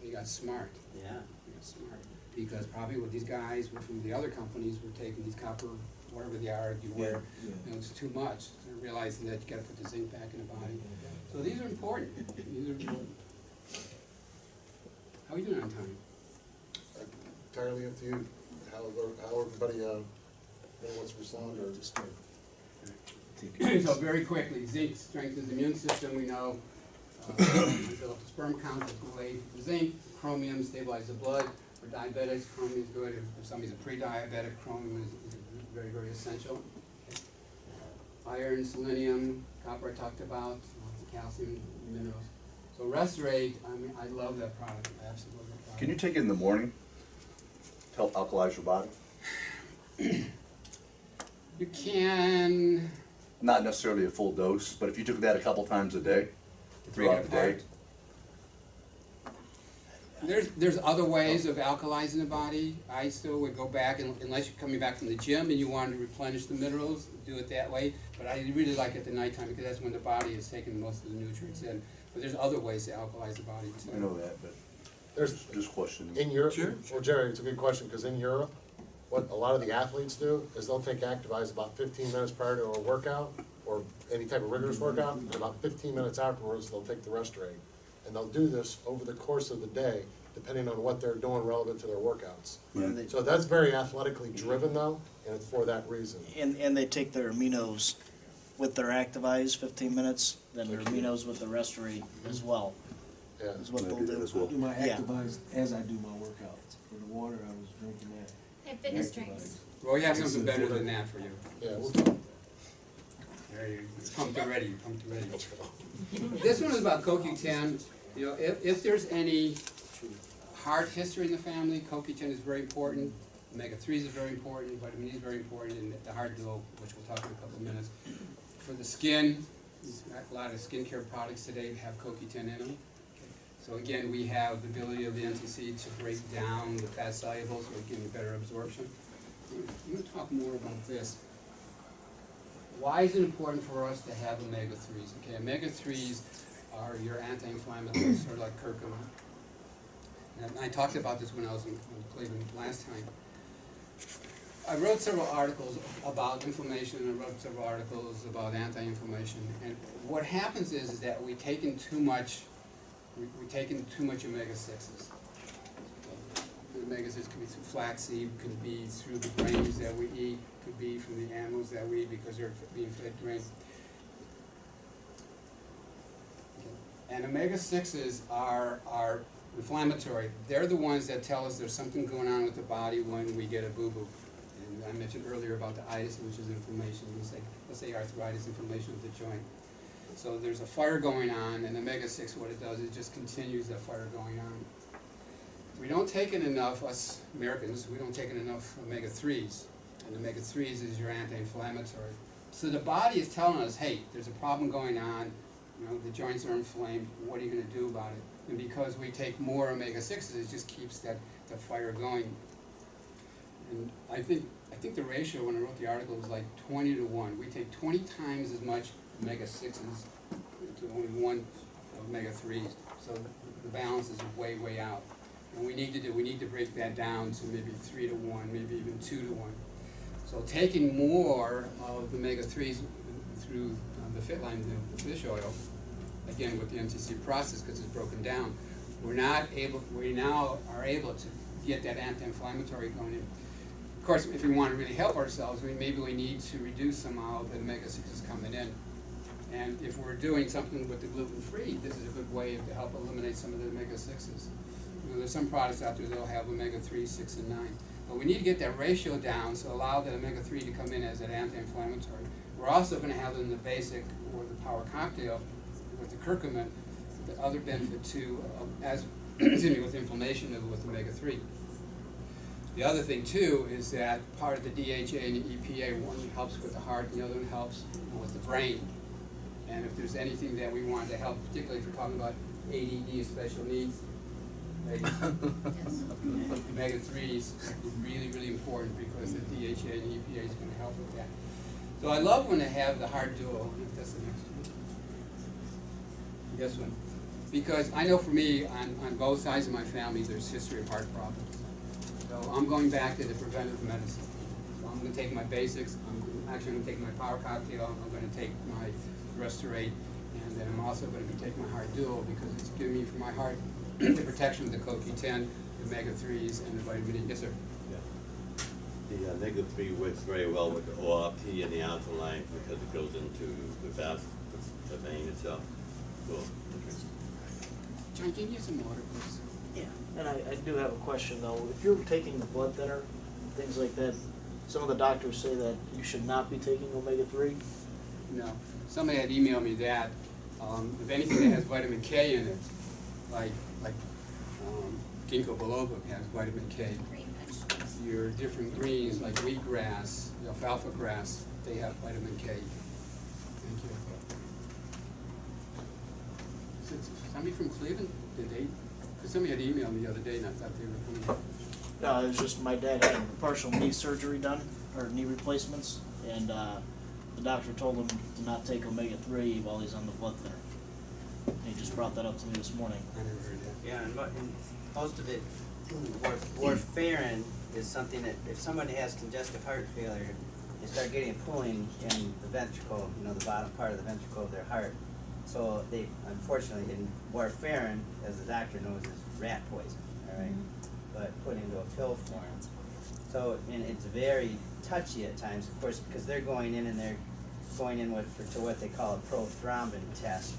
They got smart. Yeah. They got smart. Because probably what these guys from the other companies were taking these copper, whatever they are, you wear, it's too much. They're realizing that you gotta put the zinc back in the body. So these are important. These are important. How are you doing on time? Entirely up to you, how everybody, wants to respond or just. So very quickly, zinc strengthens the immune system, we know. Build up the sperm count, that's related to zinc. Chromium stabilizes the blood. For diabetics, chromium is good. If somebody's a pre-diabetic, chromium is very, very essential. Iron, selenium, copper I talked about, calcium, minerals. So Restorate, I mean, I love that product, I absolutely love that product. Can you take it in the morning to help alkalize your body? You can. Not necessarily a full dose, but if you took that a couple times a day, throughout the day. There's other ways of alkalizing the body. I still would go back, unless you're coming back from the gym and you want to replenish the minerals, do it that way. But I really like it at the nighttime because that's when the body is taking most of the nutrients in. But there's other ways to alkalize the body too. I know that, but There's, just questioning. in Europe, Sure. well, Jerry, it's a good question, because in Europe, what a lot of the athletes do is they'll take Activise about 15 minutes prior to a workout, or any type of rigorous workout, and about 15 minutes afterwards, they'll take the Restorate. And they'll do this over the course of the day, depending on what they're doing relevant to their workouts. And So that's very athletically driven though, and it's for that reason. they take their aminos with their Activise 15 minutes, then their aminos with the Restorate as well. Yeah. Is what I they'll do that do. as well. I do my Yeah. Activise as I do my workouts. For the water, I was drinking that. They have fitness Activise. drinks. Well, we have something better than that for you. Yeah, we'll talk. There you go. Pumped already, pumped already. This one is about CoQ10. You know, if there's any heart history in the family, CoQ10 is very important. Omega-3s is very important. Vitamin E is very important, and the heart duo, which we'll talk in a couple of minutes. For the skin, a lot of skincare products today have CoQ10 in them. So again, we have the ability of the NTC to break down the fat solubles, so we're getting better absorption. I'm going to talk more about this. Why is it important for us to have omega-3s? Okay, omega-3s are your anti-inflammatories, sort of like curcumin. And I talked about this when I was in Cleveland last time. I wrote several articles about inflammation, and I wrote several articles about anti-inflammation. And what happens is that we've taken too much omega-6s. Omega-6 could be through flaxseed, could be through the grains that we eat, could be from the animals that we eat because they're being fed grain. And omega-6s are inflammatory. They're the ones that tell us there's something going on with the body when we get a boo-boo. And I mentioned earlier about the itis, which is inflammation. Let's say arthritis, inflammation of the joint. So there's a fire going on, and omega-6, what it does, it just continues that fire going on. We don't take in enough, us Americans, we don't take in enough omega-3s. And omega-3s is your anti-inflammatory. So the body is telling us, hey, there's a problem going on, you know, the joints are inflamed, what are you going to do about it? And because we take more omega-6s, it just keeps that fire going. And I think the ratio when I wrote the article was like 20 to 1. We take 20 times as much omega-6s to only 1 omega-3s. So the balance is way, way out. And we need to break that down to maybe 3 to 1, maybe even 2 to 1. So taking more of the omega-3s through the FitLine, the fish oil, again with the NTC process because it's broken down, we now are able to get that anti-inflammatory going in. Of course, if we want to really help ourselves, maybe we need to reduce somehow the omega-6s coming in. And if we're doing something with the gluten-free, this is a good way to help eliminate some of the omega-6s. You know, there's some products out there that'll have omega-3, 6, and 9. But we need to get that ratio down so allow that omega-3 to come in as an anti-inflammatory. We're also going to have it in the basic or the power cocktail with the curcumin, the other benefit too, with inflammation with omega-3. The other thing too is that part of the DHA and the EPA, one helps with the heart, the other one helps with the brain. And if there's anything that we want to help, particularly if we're talking about ADD, special needs, omega-3s is really, really important because the DHA and EPA is going to help with that. So I love when they have the heart duo, if that's the next one. This one. Because I know for me, on both sides of my family, there's history of heart problems. So I'm going back to the preventive medicine. So I'm going to take my basics, I'm going to take my power cocktail, I'm going to take my Restorate, and then I'm also going to be taking my heart duo because it's giving me for my heart the protection of the CoQ10, the omega-3s, and the vitamin E. Yes, sir? Yeah. The omega-3 works very well with the ORP and the alkaline because it goes into the vein itself. Cool. John, can you use some water, please? Yeah, and I do have a question though. If you're taking the blood thinner, things like that, some of the doctors say that you should not be taking omega-3. No. Somebody had emailed me that. If anything that has vitamin K in it, like ginkgo biloba has vitamin K. Your different greens like wheatgrass, alfalfa grass, they have vitamin K. Thank you. Somebody from Cleveland, Somebody had emailed me the other day and I thought they were coming. It was just my dad had partial knee surgery done, or knee replacements, and the doctor told him to not take omega-3 while he's on the blood thinner. And he just brought that up to me this morning. I never heard that. Yeah, and most of it, warfarin is something that if somebody has congestive heart failure, they start getting pooling in the ventricle, the bottom part of the ventricle of their heart. So they, unfortunately, in warfarin, as the doctor knows, is rat poison, all right? But put into a pill form. So, and it's very touchy at times, of course, because they're going in and they're going in to what they call a prothrombin test,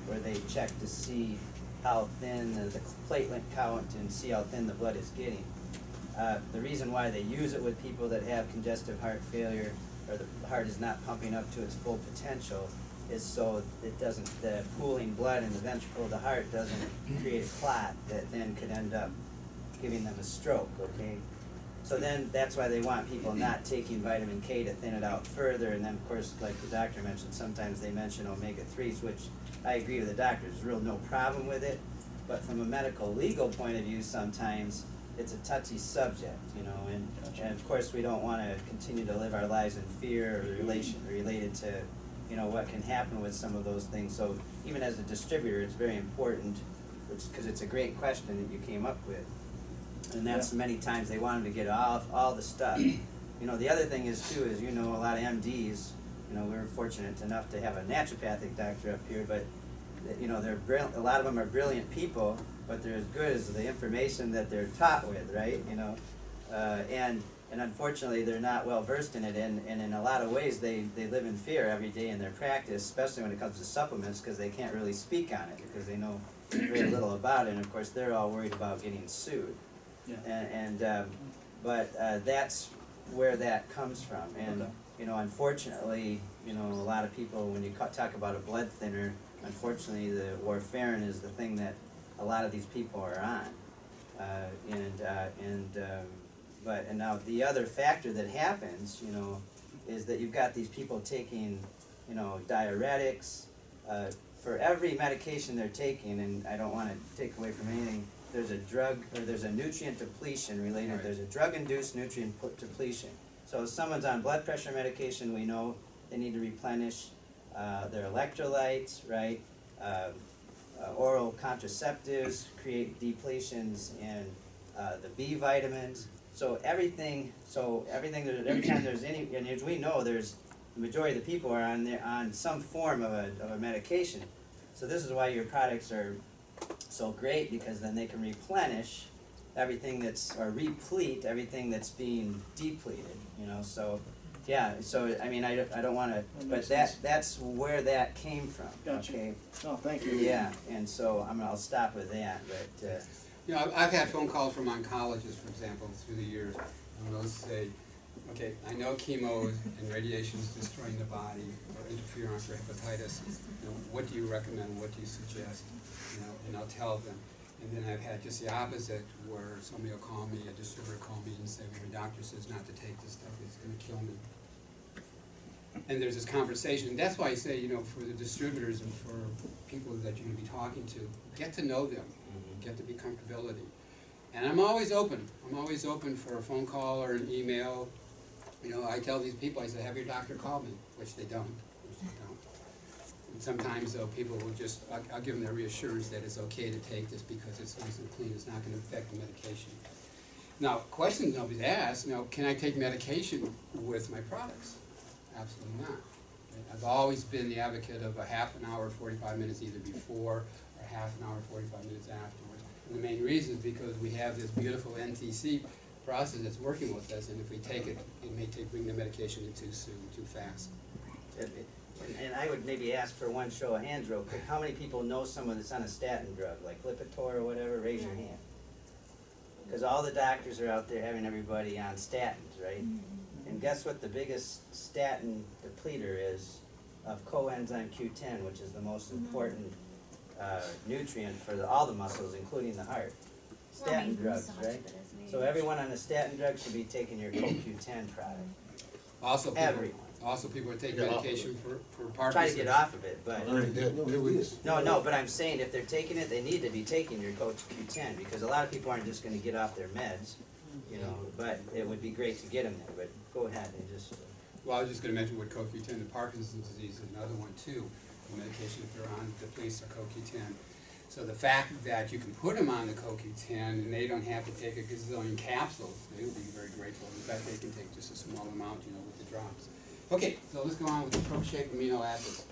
where they check to see how thin the platelet count and see how thin the blood is getting. The reason why they use it with people that have congestive heart failure, or the heart is not pumping up to its full potential, is so it doesn't, the pooling blood in the ventricle of the heart doesn't create a clot that then could end up giving them a stroke, okay? So then that's why they want people not taking vitamin K to thin it out further, and then of course, like the doctor mentioned, sometimes they mention omega-3s, which I agree with the doctor, there's real no problem with it, but from a medical legal point of view, sometimes it's a touchy subject, and of course we don't want to continue to live our lives in fear or related to, what can happen with some of those things. So even as a distributor, it's very important, because it's a great question that you came up with. And that's many times they want them to get all the stuff. The other thing is too, is a lot of MDs, we were fortunate enough to have a naturopathic doctor up here, but they're a lot of them are brilliant people, but they're as good as the information that they're taught with, right? And unfortunately they're not well versed in it, and in a lot of ways they live in fear every day in their practice, especially when it comes to supplements, because they can't really speak on it because they know very little about it, and of course they're all worried about getting sued. Yeah. But that's where that comes from, and unfortunately, a lot of people, when you talk about a blood thinner, unfortunately the warfarin is the thing that a lot of these people are on, and now the other factor that happens, is that you've got these people taking, diuretics, for every medication they're taking, and I don't want to take away from anything, there's a drug, or there's a nutrient depletion related, Right. There's a drug-induced nutrient depletion. So if someone's on blood pressure medication, we know they need to replenish their electrolytes, right? Oral contraceptives create depletions in the B vitamins. So every time there's any, and as we know, there's, the majority of the people are on some form of a medication. So this is why your products are so great, because then they can replenish everything or replete everything that's being depleted, so, yeah, so, I mean, I don't wanna, but that's where that came from, Gotcha. okay? Oh, thank you. Yeah, and so, I'll stop with that, but, I've had phone calls from oncologists, for example, through the years, and they'll say, okay, I know chemo and radiation is destroying the body, or interferon for hepatitis, what do you recommend, what do you suggest, and I'll tell them. And then I've had just the opposite, where somebody will call me, a distributor will call me and say, well, your doctor says not to take this stuff, it's gonna kill me. And there's this conversation, and that's why I say, for the distributors and for people that you're gonna be talking to, get to know them, get to be comfortability. And I'm always open for a phone call or an email. I tell these people, I say, have your doctor call me, which they don't. And sometimes though, people will just, I'll give them the reassurance that it's okay to take this because it's nice and clean, it's not gonna affect the medication. Now, questions nobody's asked, can I take medication with my products? Absolutely not. I've always been the advocate of a half an hour, 45 minutes either before, or half an hour, 45 minutes afterwards. And the main reason is because we have this beautiful NTC process that's working with us, and if we take it, it may bring the medication in too soon, too fast. and I would maybe ask for one show of hands real quick, how many people know someone that's on a statin drug, like Lipitor or whatever, raise your hand. Because all the doctors are out there having everybody on statins, right? And guess what the biggest statin depleter is of coenzyme Q10, which is the most important nutrient for all the muscles, including the heart. Statin drugs, right? So everyone on a statin drug should be taking your CoQ10 product. Also, Everyone. Also, people that take Get off of medication for Parkinson's. Try to get off of it, but. Already did, 2 weeks. No, but I'm saying if they're taking it, they need to be taking your CoQ10, because a lot of people aren't just gonna get off their meds, you know, but it would be great to get them there, but go ahead and just. Well, I was just gonna mention what CoQ10, the Parkinson's disease is another one too. The medication that they're on depletes their CoQ10. So the fact that you can put them on the CoQ10 and they don't have to take a gazillion capsules, they would be very grateful. In fact, they can take just a small amount, you know, with the drops. Okay, so let's go on with the pro-shaped amino acids.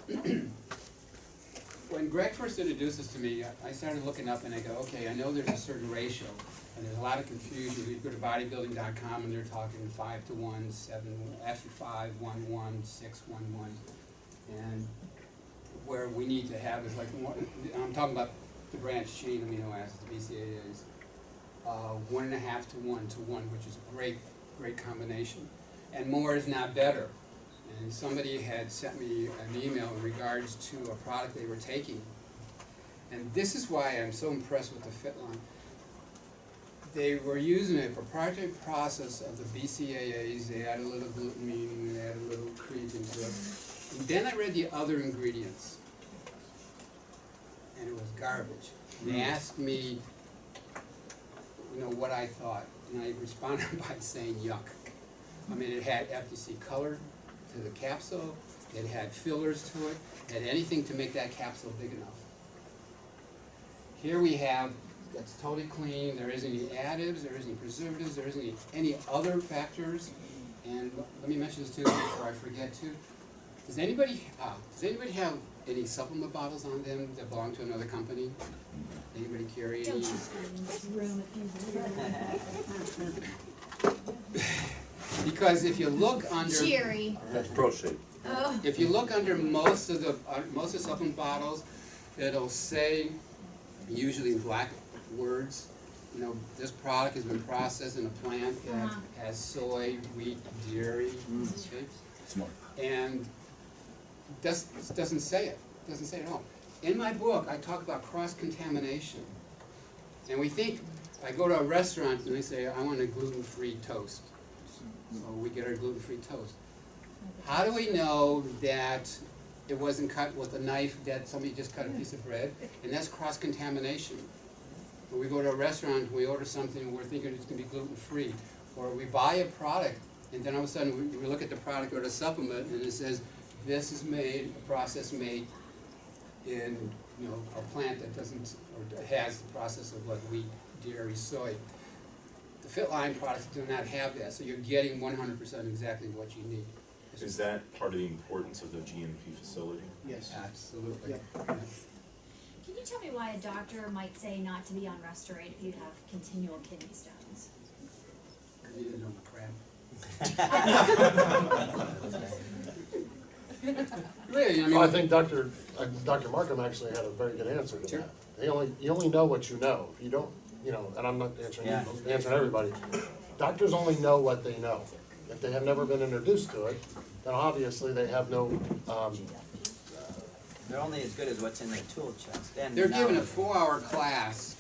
When Greg first introduced this to me, I started looking up and I go, okay, I know there's a certain ratio, and there's a lot of confusion. You go to bodybuilding.com and they're talking 5 to 1, 7, actually 5, 1, 1, 6, 1, 1. And where we need to have is like, I'm talking about the branched chain amino acids, the BCAAs, 1.5 to 1 to 1, which is a great combination. And more is not better. And somebody had sent me an email in regards to a product they were taking. And this is why I'm so impressed with the FitLine. They were using a proprietary process of the BCAAs. They added a little glutamine, they added a little creatine into it. And then I read the other ingredients, and it was garbage. And they asked me, you know, what I thought, and I responded by saying yuck. I mean, it had FDC color to the capsule, it had fillers to it, it had anything to make that capsule big enough. Here we have, that's totally clean, there isn't any additives, there isn't any preservatives, there isn't any other factors. And let me mention this too before I forget to. Does anybody have any supplement bottles on them that belong to another company? Anybody carry any? Don't you stand in this room if you Because if you look under, Jerry. That's pro-shape. Oh. if you look under most of the supplement bottles, it'll say, usually in black words, you know, this product has been processed in a plant that has soy, wheat, dairy, okay? Smart. And this doesn't say it. Doesn't say it at all. In my book, I talk about cross-contamination. And we think, I go to a restaurant and they say, I want a gluten-free toast. So we get our gluten-free toast. How do we know that it wasn't cut with a knife, that somebody just cut a piece of bread? And that's cross-contamination. When we go to a restaurant, we order something, we're thinking it's going to be gluten-free. Or we buy a product, and then all of a sudden we look at the product or the supplement, and it says, this is made, a process made in, you know, a plant that doesn't, or has the process of like wheat, dairy, soy. The FitLine products do not have that, so you're getting 100% exactly what you need. Is that part of the importance of the GMP facility? Yes. Absolutely. Yep. Can you tell me why a doctor might say not to be on Restorate if you have continual kidney stones? Because you didn't know my crap. Really, I mean, Well, I think Dr. Markham actually had a very good answer to Sure. that. You only know what you know. If you don't, you know, and I'm not answering you, I'm answering everybody. Doctors only know what they know. If they have never been introduced to it, then obviously they have no, They're only as good as what's in their tool chest. And they're given a now- 4-hour class.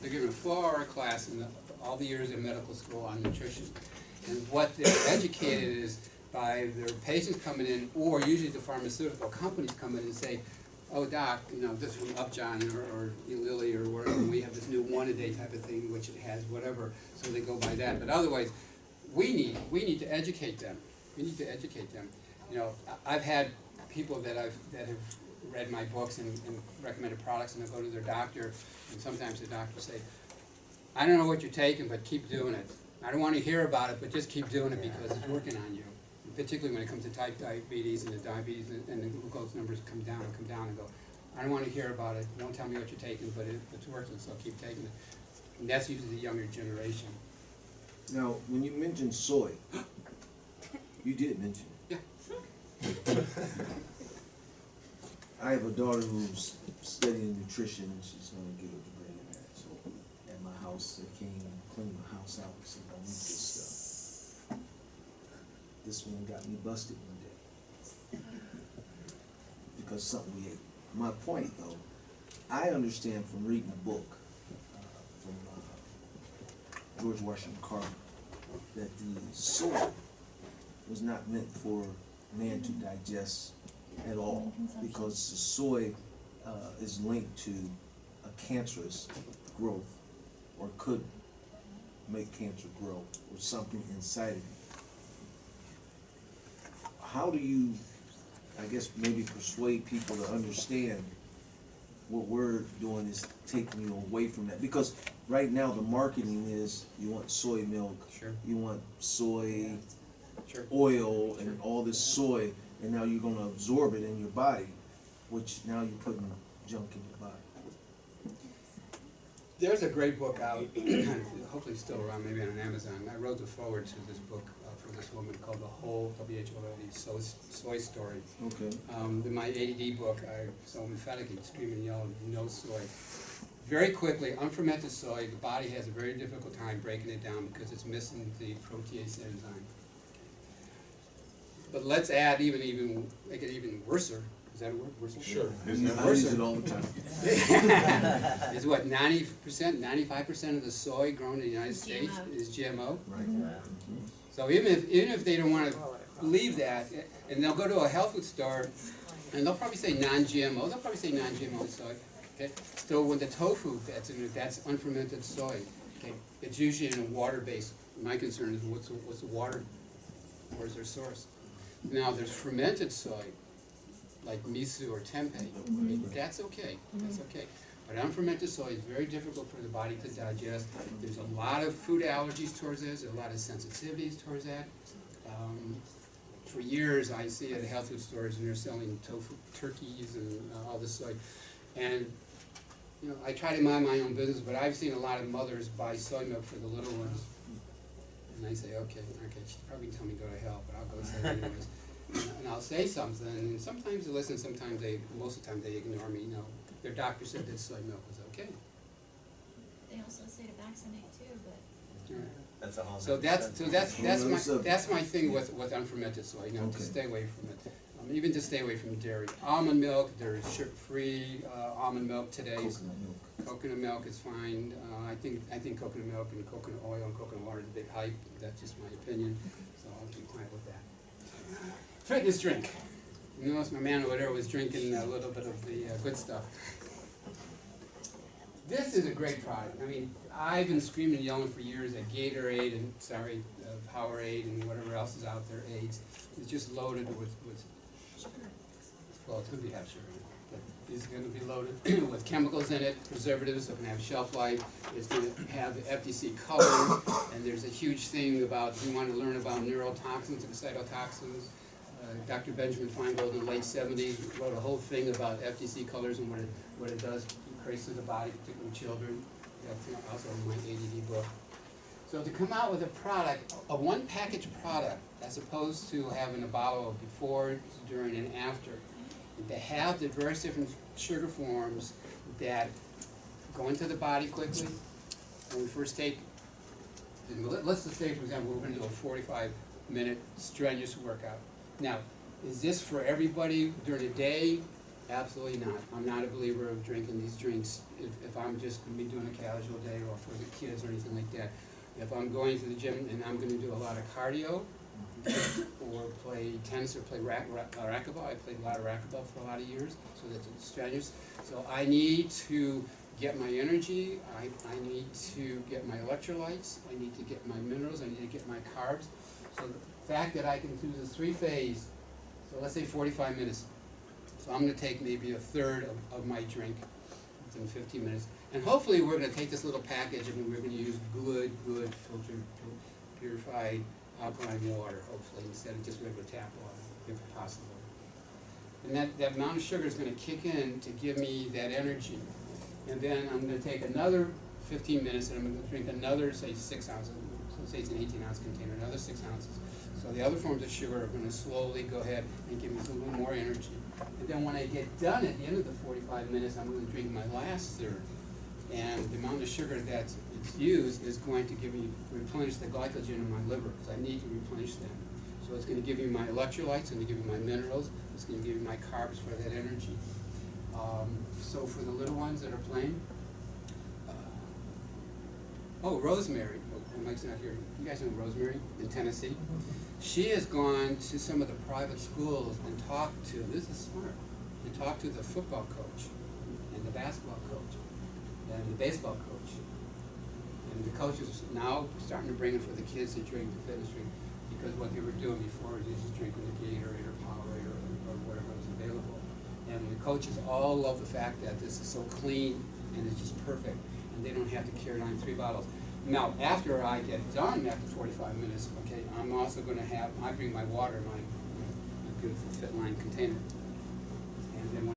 They're given a 4-hour class in all the years in medical school on nutrition. And what they're educated is by their patients coming in, or usually the pharmaceutical companies come in and say, oh doc, you know, this from Upjohn or Lilly or wherever, we have this new 1-a-day type of thing, which it has whatever, so they go by that. But otherwise, we need to educate them. We need to educate them. You know, I've had people that have read my books and recommended products, and I go to their doctor, and sometimes the doctor say, I don't know what you're taking, but keep doing it. I don't want to hear about it, but just keep doing it because it's working on you. Particularly when it comes to type diabetes and the diabetes and the glucose numbers come down and go, I don't want to hear about it, don't tell me what you're taking, but it's working, so keep taking it. And that's usually the younger generation. Now, when you mentioned soy, you did mention it. Yeah. I have a daughter who's studying nutrition, and she's going to get a degree in that. So at my house, they came and cleaned my house out and said, don't eat this stuff. This one got me busted one day because something we ate. My point, though, I understand from reading a book from George Washington Carver that the soy was not meant for man to digest at all, because the soy is linked to a cancerous growth, or could make cancer grow, or something inside of you. How do you, I guess, maybe persuade people to understand what we're doing is taking you away from that? Because right now the marketing is you want soy milk, Sure. you want soy Sure. oil and all this soy, and now you're gonna absorb it in your body, which now you're putting junk in your body. There's a great book out, hopefully it's still around, maybe on Amazon. I wrote the foreword to this book for this woman called The Whole, WHOLE, Soy Story. Okay. In my ADD book, I so emphatically scream and yell, no soy. Very quickly, unfermented soy, the body has a very difficult time breaking it down because it's missing the protease enzyme. But let's add even make it even worser. Is that a word? Worser? Sure. I use it all the time. Is what, 90%, 95% of the soy grown in the United States is GMO? Right. So even if they don't want to believe that, and they'll go to a health food store, and they'll probably say non-GMO, they'll probably say non-GMO soy. Okay? So with the tofu that's in it, that's unfermented soy. Okay? It's usually in a water-based. My concern is what's the water, where's their source? Now there's fermented soy, like miso or tempeh. That's okay. That's okay. But unfermented soy is very difficult for the body to digest. There's a lot of food allergies towards this, a lot of sensitivities towards that. For years, I see at health food stores, and they're selling tofu turkeys and all this soy. And you know, I try to mind my own business, but I've seen a lot of mothers buy soy milk for the little ones. And I say, okay, she's probably tell me to go to hell, but I'll go say it anyways. And I'll say something, and sometimes they listen, sometimes most of the time they ignore me. You know, their doctor said that soy milk was okay. They also say to vaccinate too, but. All right. That's a whole. So that's my thing with unfermented soy. You know, to stay away from it. Even to stay away from dairy. Almond milk, there's sugar-free almond milk today. Coconut milk. Coconut milk is fine. I think coconut milk and coconut oil and coconut water is a big hype. That's just my opinion. So I'll keep quiet with that. Fitness drink. You notice my man over there was drinking a little bit of the good stuff. This is a great product. I mean, I've been screaming and yelling for years that Gatorade and Powerade and whatever else is out there, AIDS, is just loaded with well, it's going to have sugar in it, but it's going to be loaded with chemicals in it, preservatives, so it can have shelf life. It's going to have the FTC colors, and there's a huge thing about, if you want to learn about neurotoxins and cytotoxins, Dr. Benjamin Feingold in the late 70s wrote a whole thing about FTC colors and what it does, increases the body, particularly in children. That's also in my ADD book. So to come out with a product, a one-package product, as opposed to having a bottle of before, during, and after, and to have the various different sugar forms that go into the body quickly. When we first take, let's just say, for example, we're going to do a 45-minute strenuous workout. Now, is this for everybody during the day? Absolutely not. I'm not a believer of drinking these drinks if I'm just going to be doing a casual day or for the kids or anything like that. If I'm going to the gym and I'm going to do a lot of cardio or play tennis or play racquetball, I played a lot of racquetball for a lot of years, so that's strenuous. So I need to get my energy, I need to get my electrolytes, I need to get my minerals, I need to get my carbs. So the fact that I can do this three-phase, so let's say 45 minutes. So I'm going to take maybe a third of my drink within 15 minutes. And hopefully we're going to take this little package and we're going to use good filtered, purified alkaline water, hopefully, instead of just regular tap water, if possible. And that amount of sugar is going to kick in to give me that energy. And then I'm going to take another 15 minutes and I'm going to drink another, say, 6 ounces. So say it's an 18-ounce container, another 6 ounces. So the other forms of sugar are going to slowly go ahead and give me a little more energy. And then when I get done at the end of the 45 minutes, I'm going to drink my last third. And the amount of sugar that's used is going to give me, replenish the glycogen in my liver, because I need to replenish them. So it's going to give me my electrolytes, it's going to give me my minerals, it's going to give me my carbs for that energy. So for the little ones that are playing, rosemary. Mike's not here, you guys know Rosemary in Tennessee? She has gone to some of the private schools and talked to, this is smart, and talked to the football coach, and the basketball coach, and the baseball coach. And the coaches now starting to bring it for the kids to drink the fitness drink, because what they were doing before is just drinking the Gatorade or Powerade or whatever was available. And the coaches all love the fact that this is so clean and it's just perfect, and they don't have to carry on 3 bottles. Now, after I get done after 45 minutes, okay, I'm also gonna have, I bring my water, my beautiful FitLine container. And then when